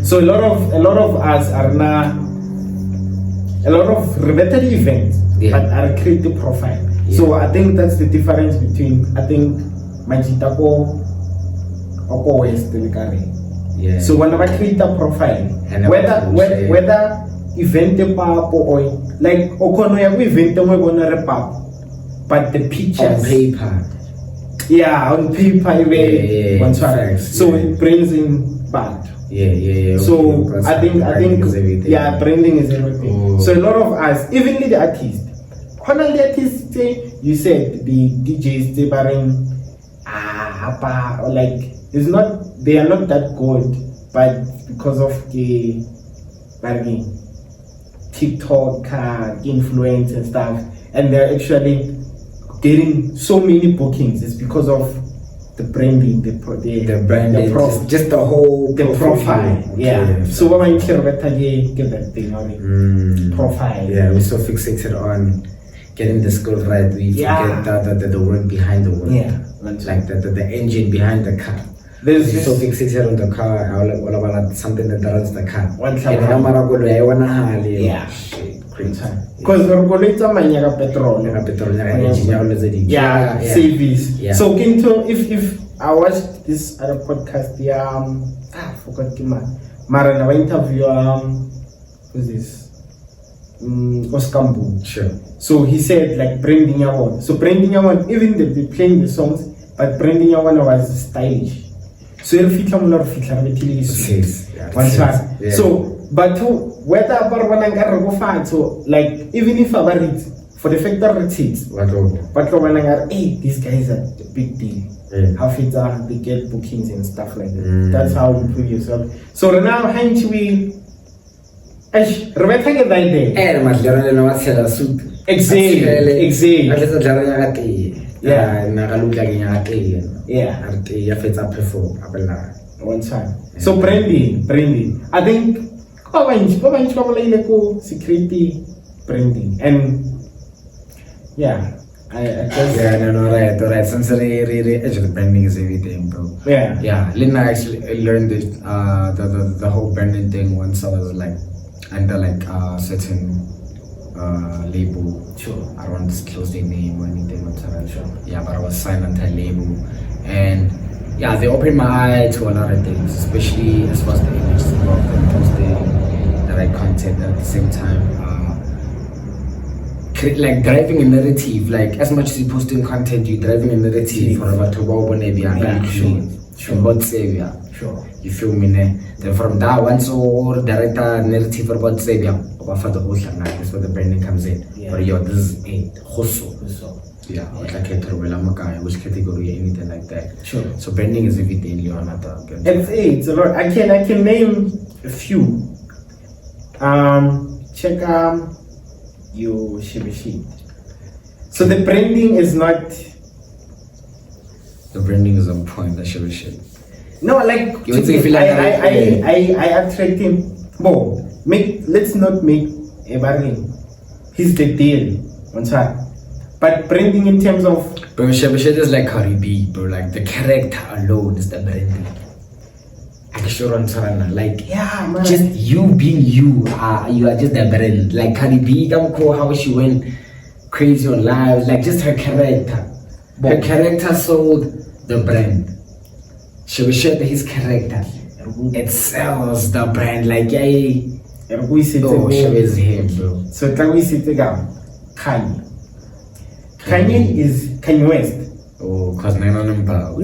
so a lot of us are now a lot of related events, but are create the profile. So I think that's the difference between Majitako or West Yeah. So whenever I create a profile, And whether event pap or like Okono event pap, but the pictures on paper. Yeah, on paper, Yeah, facts, so it brings in back. Yeah. So Because I think branding is everything. yeah, branding is everything. Oh. So a lot of us, even the artists, you said the DJs they barring or like it's not they are not that good, but because of the bargaining TikTok influence and stuff, and they're actually getting so many bookings. It's because of the branding, the branding, just the whole profile. Okay. Yeah. So what I care about get that thing on profile. Yeah, we're so fixated on getting the skill right. We forget the work behind the work. Yeah. Like the engine behind the car. We're so fixated on the car, all about something that runs the car. Yeah. Shit, crazy. Because petrol. Yeah, service. Yeah. So Kinto, if I watched this other podcast, I forgot Mara na interview who's this? Oskambu. Sure. So he said like branding Yawon. So branding Yawon, even they be playing the songs, but branding Yawon was stylish. So you'll fit on a lot of Yeah. So but whether so like even if I read for the fact that it hits, but hey, these guys are a big deal. Yeah. How fit they get bookings and stuff like that. That's how you prove yourself. So now hence we Rebecca get that day. Exactly. One time. So branding. I think security branding and yeah. I guess right. Since actually branding is everything, bro. Yeah. Lynn actually learned it, the whole branding thing once I was like under like a certain label. Sure. I don't want to disclose their name or anything whatsoever. Sure. Yeah, but I was signed under a label, and yeah, they opened my eye to a lot of things, especially as far as the image is involved and posting the right content at the same time. Like driving a narrative, like as much as you're posting content, you're driving a narrative for about Sure. You feel me? Then from that, once or direct a narrative about Xavier, that's where the branding comes in. Yeah. But yo, this is it. Yeah, like which category, anything like that. Sure. So branding is everything, Leonardo. It's a lot. I can name a few. Check your Shibishi. So the branding is not. The branding is on point. That shit. No, like You would say feel like I attract him. Let's not make a bargain. He's the deal. One side. But branding in terms of Bro, Shabashit is like Cardi B, bro. Like the character alone is the branding. Like yeah, man. just you being you are just the brand. Like Cardi B, don't know how she went crazy on live. Like just her character. Her character sold the brand. Shabashit, his character. It sells the brand. Like is him, bro. So we sit together. Kanye is Kanye West. Oh, cause nine on them power.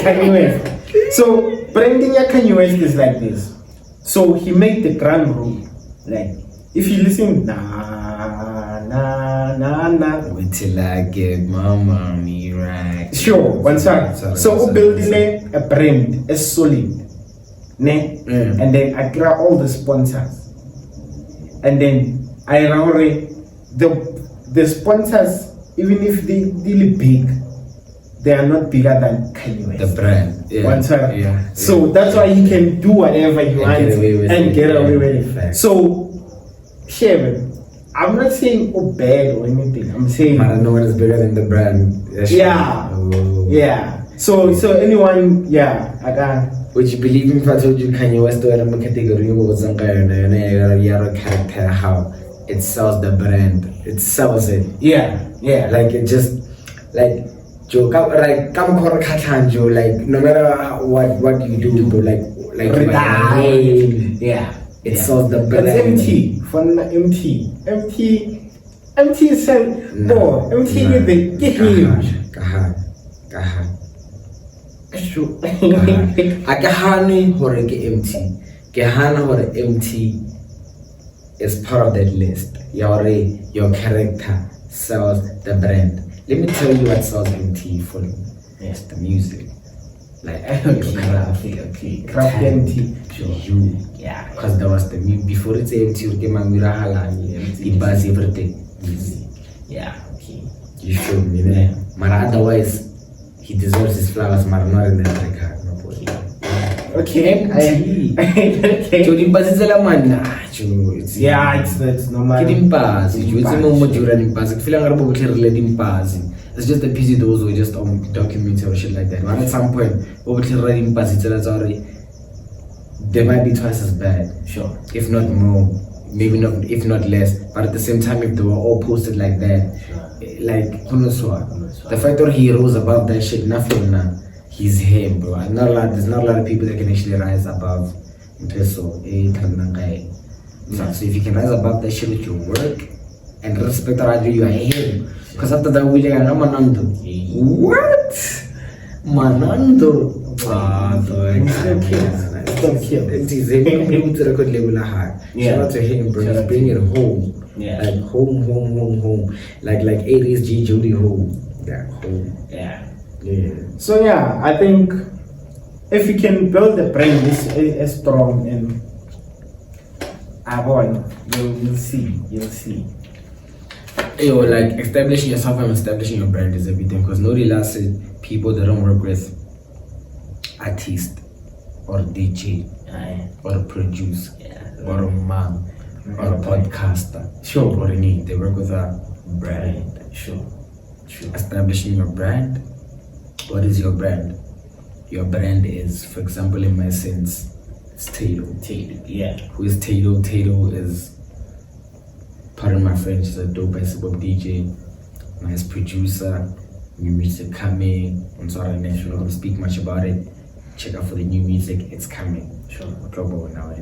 Kanye West. So branding ya Kanye West is like this. So he made the grand rule. Like if you listen, Wait till I get my money right. Sure, one side. So building a brand is solid. And then I grab all the sponsors. And then I already the sponsors, even if they really big, they are not bigger than Kanye West. The brand. Yeah. So that's why he can do whatever he wants and get away with it. So, Shevan, I'm not saying bad or anything. I'm saying no one is bigger than the brand. Yeah. So anyone, I can. Would you believe if I told you Kanye West or a category was a character, how it sells the brand, it sells it. Yeah. Like it just like Joe, like come Joe, like no matter what you do, bro, like it sells the brand. It's empty. Fun empty. Empty is no. Empty is the Akahani hore ke empty. Kehana hore empty is part of that list. Your character sells the brand. Let me tell you what sells empty for me. Yes, the music. Like okay. Craft empty. Sure. You. Yeah. Because there was the music before it's empty. You get my halal. It buys everything. Easy. Yeah. Okay. You showed me there. But otherwise, he deserves his flowers. But not in that record. No boy. Okay. Okay. Jodi basizela man. It's normal. It's just the PC those who just document or shit like that. But at some point, they might be twice as bad. Sure. If not more. Maybe not, if not less. But at the same time, if they were all posted like that, like the fact that he rose above that shit, nothing now. He's him, bro. There's not a lot of people that can actually rise above. So if you can rise above that shit with your work and respect that you are him. Because after that, we are Manando. What? Manando? Stop kill. It is a record level high. Shout out to him, bro. He's bringing it home. Yeah. Like home. Like 80s G Jody home. Yeah, home. Yeah. So I think if you can build the brand as strong and you'll see. Like establishing yourself and establishing your brand is everything. Because nobody likes people that don't work with artist or DJ or a producer or a mom or a podcaster. Sure. Or any. They work with a brand. Sure. Establishing your brand. What is your brand? Your brand is, for example, in my sense, it's Tydo. Who is Tydo? Tydo is, pardon my French, is a dope ass DJ, nice producer, new music coming. I'm sorry, I'm not going to speak much about it. Check out for the new music, it's coming. Sure. Now,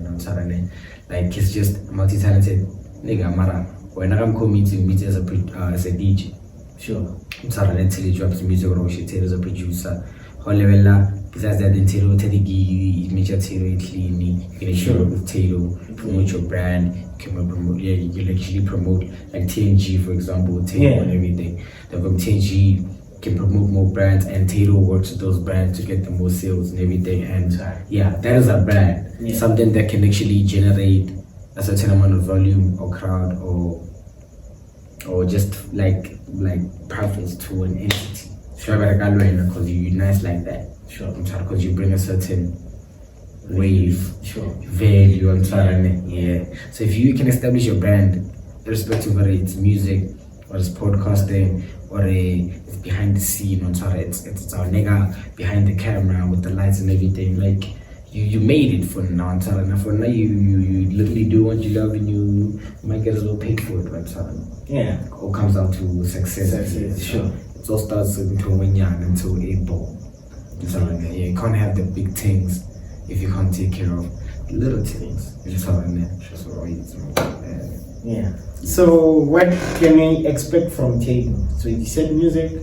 like he's just multi-talented nigga. Mara, when I'm coming to meet as a DJ. Sure. I'm sorry, until he drops music or shit. Tydo's a producer. However, besides that, then Tydo, Teddy, major Tydo, clean. You can actually work with Tydo, promote your brand. You can promote, you can actually promote like TNG, for example, Tydo and everything. Then from TNG, can promote more brands, and Tydo works with those brands to get the more sales and everything. And that is a brand, something that can actually generate a certain amount of volume or crowd or just like profits to an entity. Sure, because you're nice like that. Sure, because you bring a certain wave, value. So if you can establish your brand, irrespective of whether it's music or it's podcasting or it's behind the scene, it's our nigga behind the camera with the lights and everything. Like you made it for now. For now, you literally do what you love and you might get a little paid for it. It all comes down to success. Sure. It all starts until when young, until April. You can't have the big things if you can't take care of the little things. So what can we expect from Tydo? So you said music.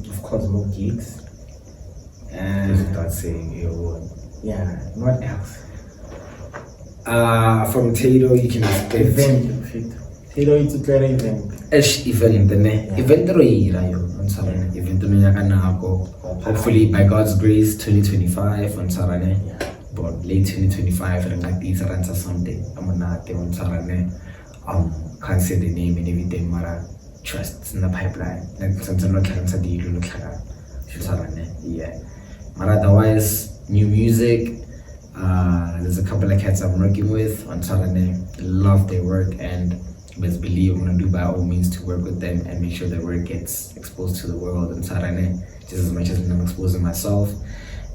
Of course, more gigs. And start saying what else? From Tydo, you can expect event. Tydo is a great event. Hopefully by God's grace 2025 on Sarane, but late 2025 and like these runs or something. I'm not on Sarane. can't say the name and everything, mara trust it's in the pipeline. Like something not like yeah. Mara otherwise new music. There's a couple of cats I'm working with on Saturday. Love their work and best believe I'm gonna do by all means to work with them and make sure their work gets exposed to the world on Saturday, just as much as I'm exposing myself.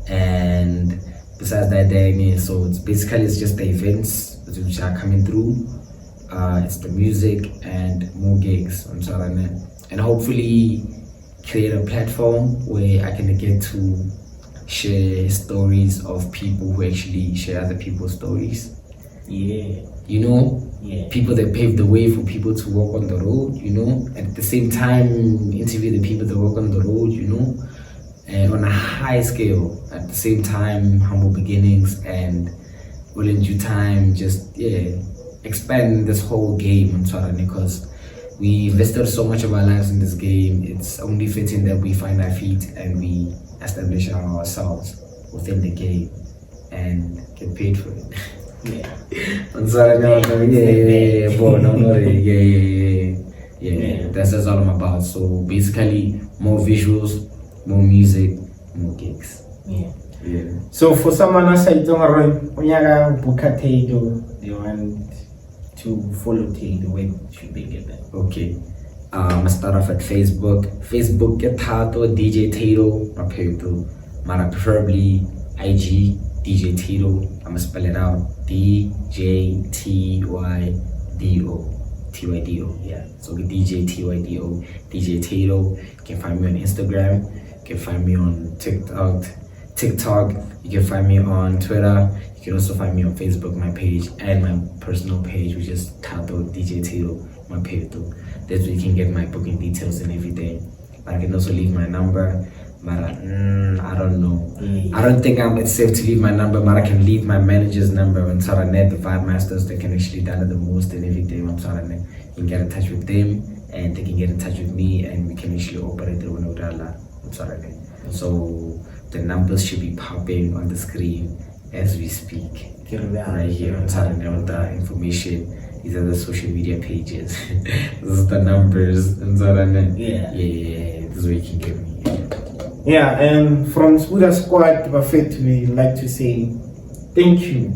And besides that, so it's just the events which are coming through. It's the music and more gigs on Saturday, and hopefully create a platform where I can get to share stories of people who actually share other people's stories. Yeah. You know, people that pave the way for people to walk on the road, you know, and at the same time interview the people that walk on the road, you know, and on a high scale, at the same time, humble beginnings, and all in due time, just, expand this whole game on Saturday, because we invested so much of our lives in this game. It's only fitting that we find our feet and we establish ourselves within the game and get paid for it. Yeah. On Saturday, that's all I'm about. So basically, more visuals, more music, more gigs. Yeah. So for someone aside, when you book a Tydo, they want to follow Tydo, where should they get that? Okay. I start off at Facebook. Facebook, Djy Tydo, Djy Tydo, my page too. Mara preferably IG, Djy Tydo. I'm gonna spell it out. Djy Tydo. Tydo, yeah. So Djy Tydo, Djy Tydo. You can find me on Instagram. You can find me on TikTok. You can find me on Twitter. You can also find me on Facebook, my page, and my personal page, which is Djy Tydo, my page too. That's where you can get my booking details and everything. I can also leave my number, but I don't know. I don't think it's safe to leave my number, but I can leave my manager's number on Saturday, the Vibe Masters. They can actually dial the most and everything on Saturday. You can get in touch with them, and they can get in touch with me, and we can actually operate the Unodala on Saturday. So the numbers should be popping on the screen as we speak. Right here on Saturday with the information. These are the social media pages. This is the numbers and Saturday. Yeah, this is where you can get me. Yeah, and from Spuda Squad Buffet, we like to say thank you.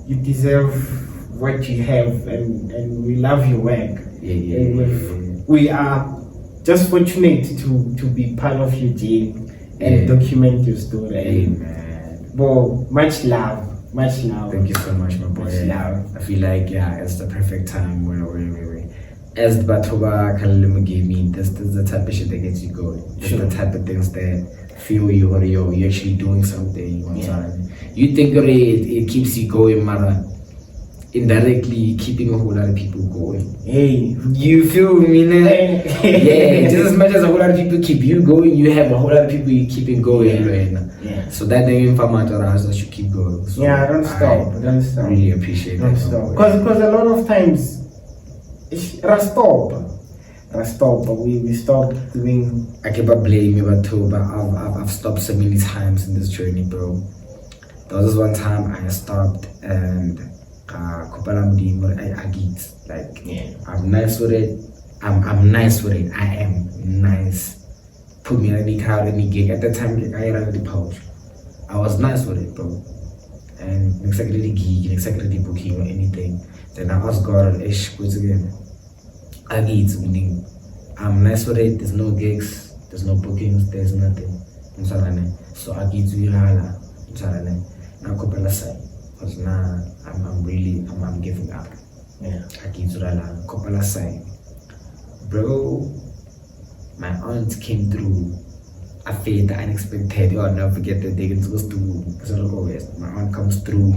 You deserve what you have, and we love your work. We are just fortunate to be part of your journey and document your story. Amen. Well, much love. Thank you so much, my boy. Much love. I feel like it's the perfect time where as the Batoba Kalima gave me, this is the type of shit that gets you going. This is the type of things that feel you or you're actually doing something. You think it keeps you going, Mara. Indirectly keeping a whole lot of people going. Hey, you feel me, man? Yeah, just as much as a whole lot of people keep you going, you have a whole lot of people you keeping going. Yeah. So that thing in Famata should keep going. So don't stop. Really appreciate don't that. Stop. Because a lot of times, stop. We stop doing. I keep blame you, but I've stopped so many times in this journey, bro. There was this one time I stopped and I get like I'm nice with it. I'm nice with it. I am nice. Put me in any crowd, any gig. At that time, I ran the pouch. I was nice with it, bro. And exactly the gig, exactly the booking or anything. Then I asked God, goes again. I get meaning I'm nice with it. There's no gigs, there's no bookings, there's nothing. So I get to Yala. Now Kopela side. Because now I'm giving up. I get to Kopela side. Bro, my aunt came through. I feel the unexpected. I'll never forget the day it goes to my aunt comes through.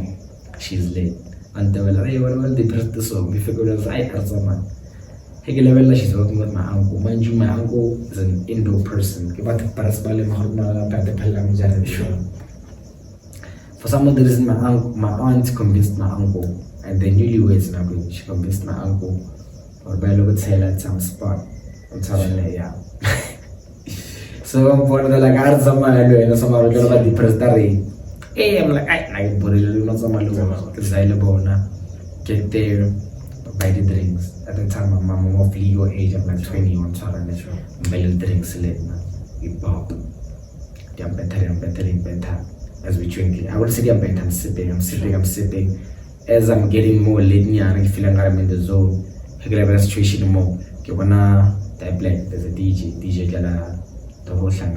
She's late. And they were like, hey, what they press the song? We figured out I had someone. She's working with my uncle. Mind you, my uncle is an indoor person. For some other reason, my aunt convinced my uncle, and the newlyweds now, she convinced my uncle or by look at sail at some spot. I'm telling you, yeah. So I'm for the like I had someone I know someone about the press. Hey, I'm like I put it not someone because I live on get there, buy the drinks. At the time, I'm of legal age. I'm like 21, so I'm buy the drinks. We pop. I'm better. As we drink, I would say I'm better. I'm sipping. As I'm getting more lit, I feel like I'm in the zone. I get a situation more. That blend. There's a DJ the whole thing.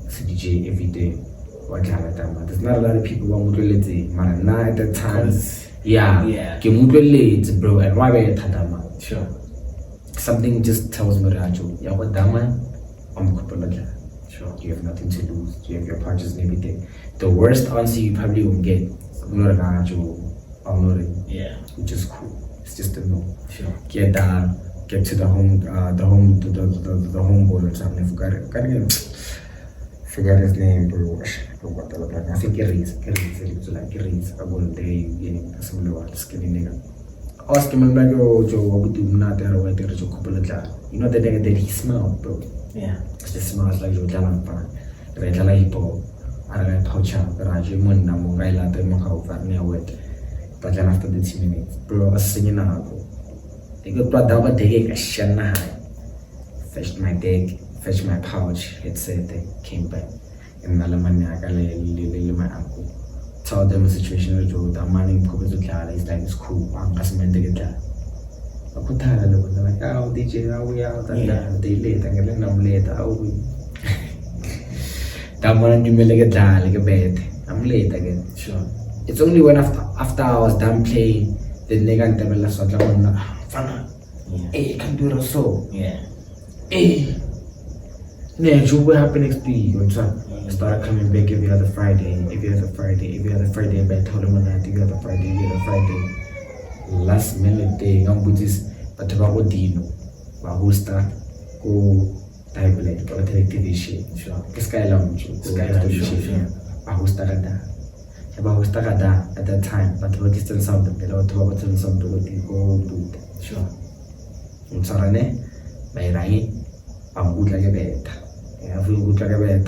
DJ every day. There's not a lot of people who are late, man. Now at that time, yeah, late, bro. And why were you tadama? Sure. Something just tells me that you what dama, sure. You have nothing to lose. You have your punches and everything. The worst answer you probably won't get, yeah, which is cool. It's just a no. Sure. Get to the home board or something. Forgot his name, bro. I think Keris. I won't dare you getting some little skinny nigga. Ask him like, oh, Joe, what would do not there or there is a couple of that. You know that nigga that he smelled, bro. Yeah. It smells like Joe Jalan Pan. Red Hippo. I like Pocha, Rajimun, Namungaila, the Mohau, Varnia wet. But then after the 10 minutes, bro, I was singing out. They got brought down, but they get a shana. Fetched my dick. Fetch my pouch, headset, they came back. And Nalamania, my uncle. Told them the situation with the money is like, it's cool. I'm just meant to get that. I put that a little bit like, oh, DJ, how we out? And they late, and then I'm late. How we? That one, you may like a bed. I'm late again. Sure. It's only when after I was done playing, the nigga and the last one, Fana. Hey, you can do it so. Yeah. Hey. Yeah, what happened next week? I started coming back every other Friday, I told him every other Friday. Last minute day, I'm with this, but about Dino, Bahusta, go Type or TV shit. Sure. Sky Lounge, Sky Lounge, Bahusta at that time, but what is the sound of the Lord to overturn some to what you go do. Sure. Sarane, by Rai, I'm good like a bed. I feel good like a bed.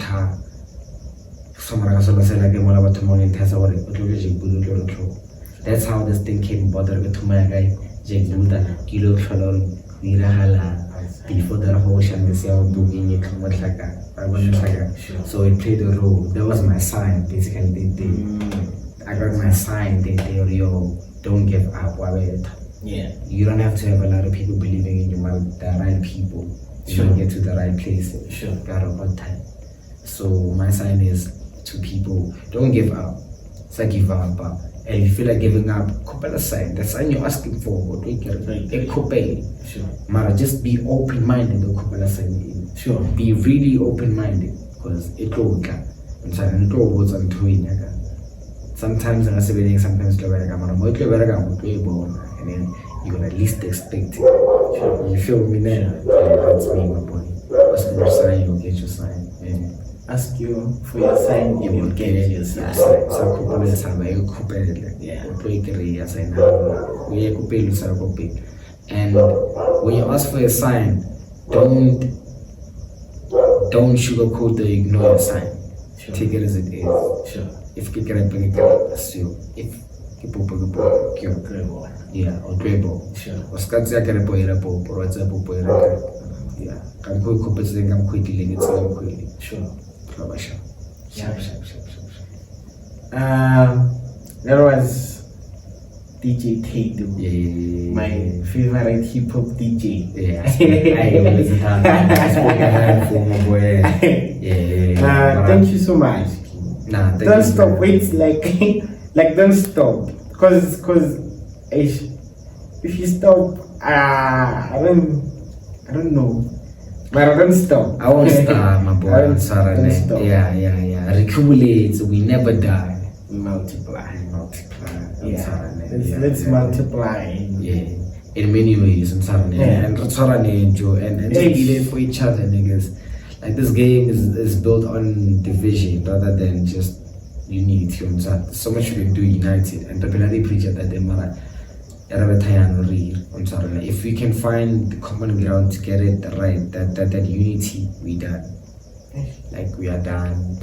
That's how this thing came bothered to my guy, Jake Buddha, Kilo Shalom, Virahala, before the whole Shangasel doing it much like that. So it played a role. That was my sign, basically. I got my sign, they yo, don't give up. Yeah. You don't have to have a lot of people believing in you, the right people. You don't get to the right place. Sure. Got about time. So my sign is to people, don't give up. It's like give up. And if you feel like giving up, couple sign. The sign you're asking for, what we get a couple. Sure. Mara, just be open-minded. Couple sign. Sure. Be really open-minded, because it will come. And so it goes on to sometimes I'm saying sometimes and then you're gonna least expect it. Sure. You feel me now? Yeah, that's me, my boy. Ask for your sign, you'll get your sign. Yeah. Ask you for your sign, you will get your sign. So and when you ask for a sign, don't sugarcoat the ignore your sign. Sure. Take it as it is. Sure. If you can bring it assume. If yeah, or dribble. Sure. Or scats I can a boy or what's up, yeah. I'm quickly, I'm quickly. Sure. Sharp. That was Djy Tydo. Yeah. My favorite hip hop DJ. Yeah. Thank you so much. Nah, don't stop. Wait, like don't stop. Cause if you stop, I don't know. But I don't stop. I won't stop, my boy. Don't stop. Yeah. Accumulate. We never die. We multiply. Yeah. Let's multiply. Yeah. In many ways, and just be there for each other, niggas. Like this game is built on division rather than just unity. So much we can do united, and the penalty preacher that they matter. If we can find the common ground to get it right, that unity, we done. Like we are done.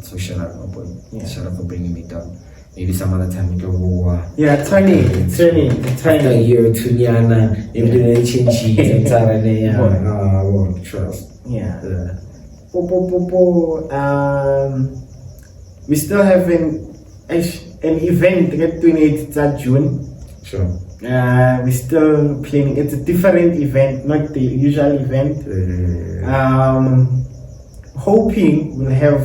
So shut up, my boy. Yeah. Shut up for bringing me down. maybe some other time we go. Yeah, 20. After a year or two, Nyana, maybe they change it and trust. Yeah. We still have an event at 28th June. Sure. We're still planning. It's a different event, not the usual event. Hoping we'll have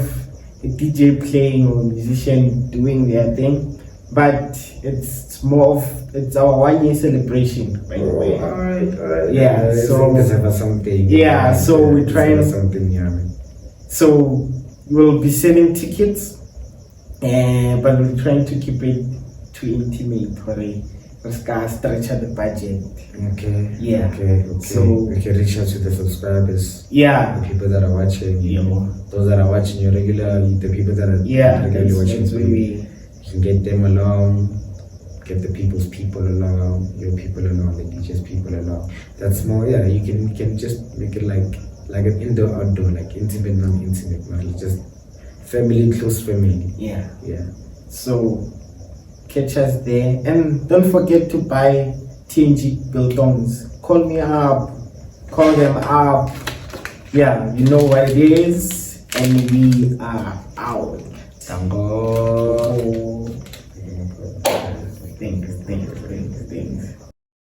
a DJ playing or musician doing their thing, but it's more of our 1 year celebration, by the way. Alright. Yeah, so something. Yeah, so we're trying something. Yeah. So we'll be selling tickets, but we're trying to keep it too intimate for a stretch out the budget. Okay. Yeah. Okay. So we can reach out to the subscribers. Yeah. The people that are watching. Yeah. Those that are watching you regularly. The people that are regularly watching. You can get them along. Get the people's people along. Your people along. The DJ's people along. That's more. Yeah. You can just make it like an indoor outdoor, like intimate, non-intimate, not just family, close family. Yeah. So catch us there, and don't forget to buy TNG biltons. Call me up, call them up. Yeah, you know what it is, and we are out. Tango. Thanks.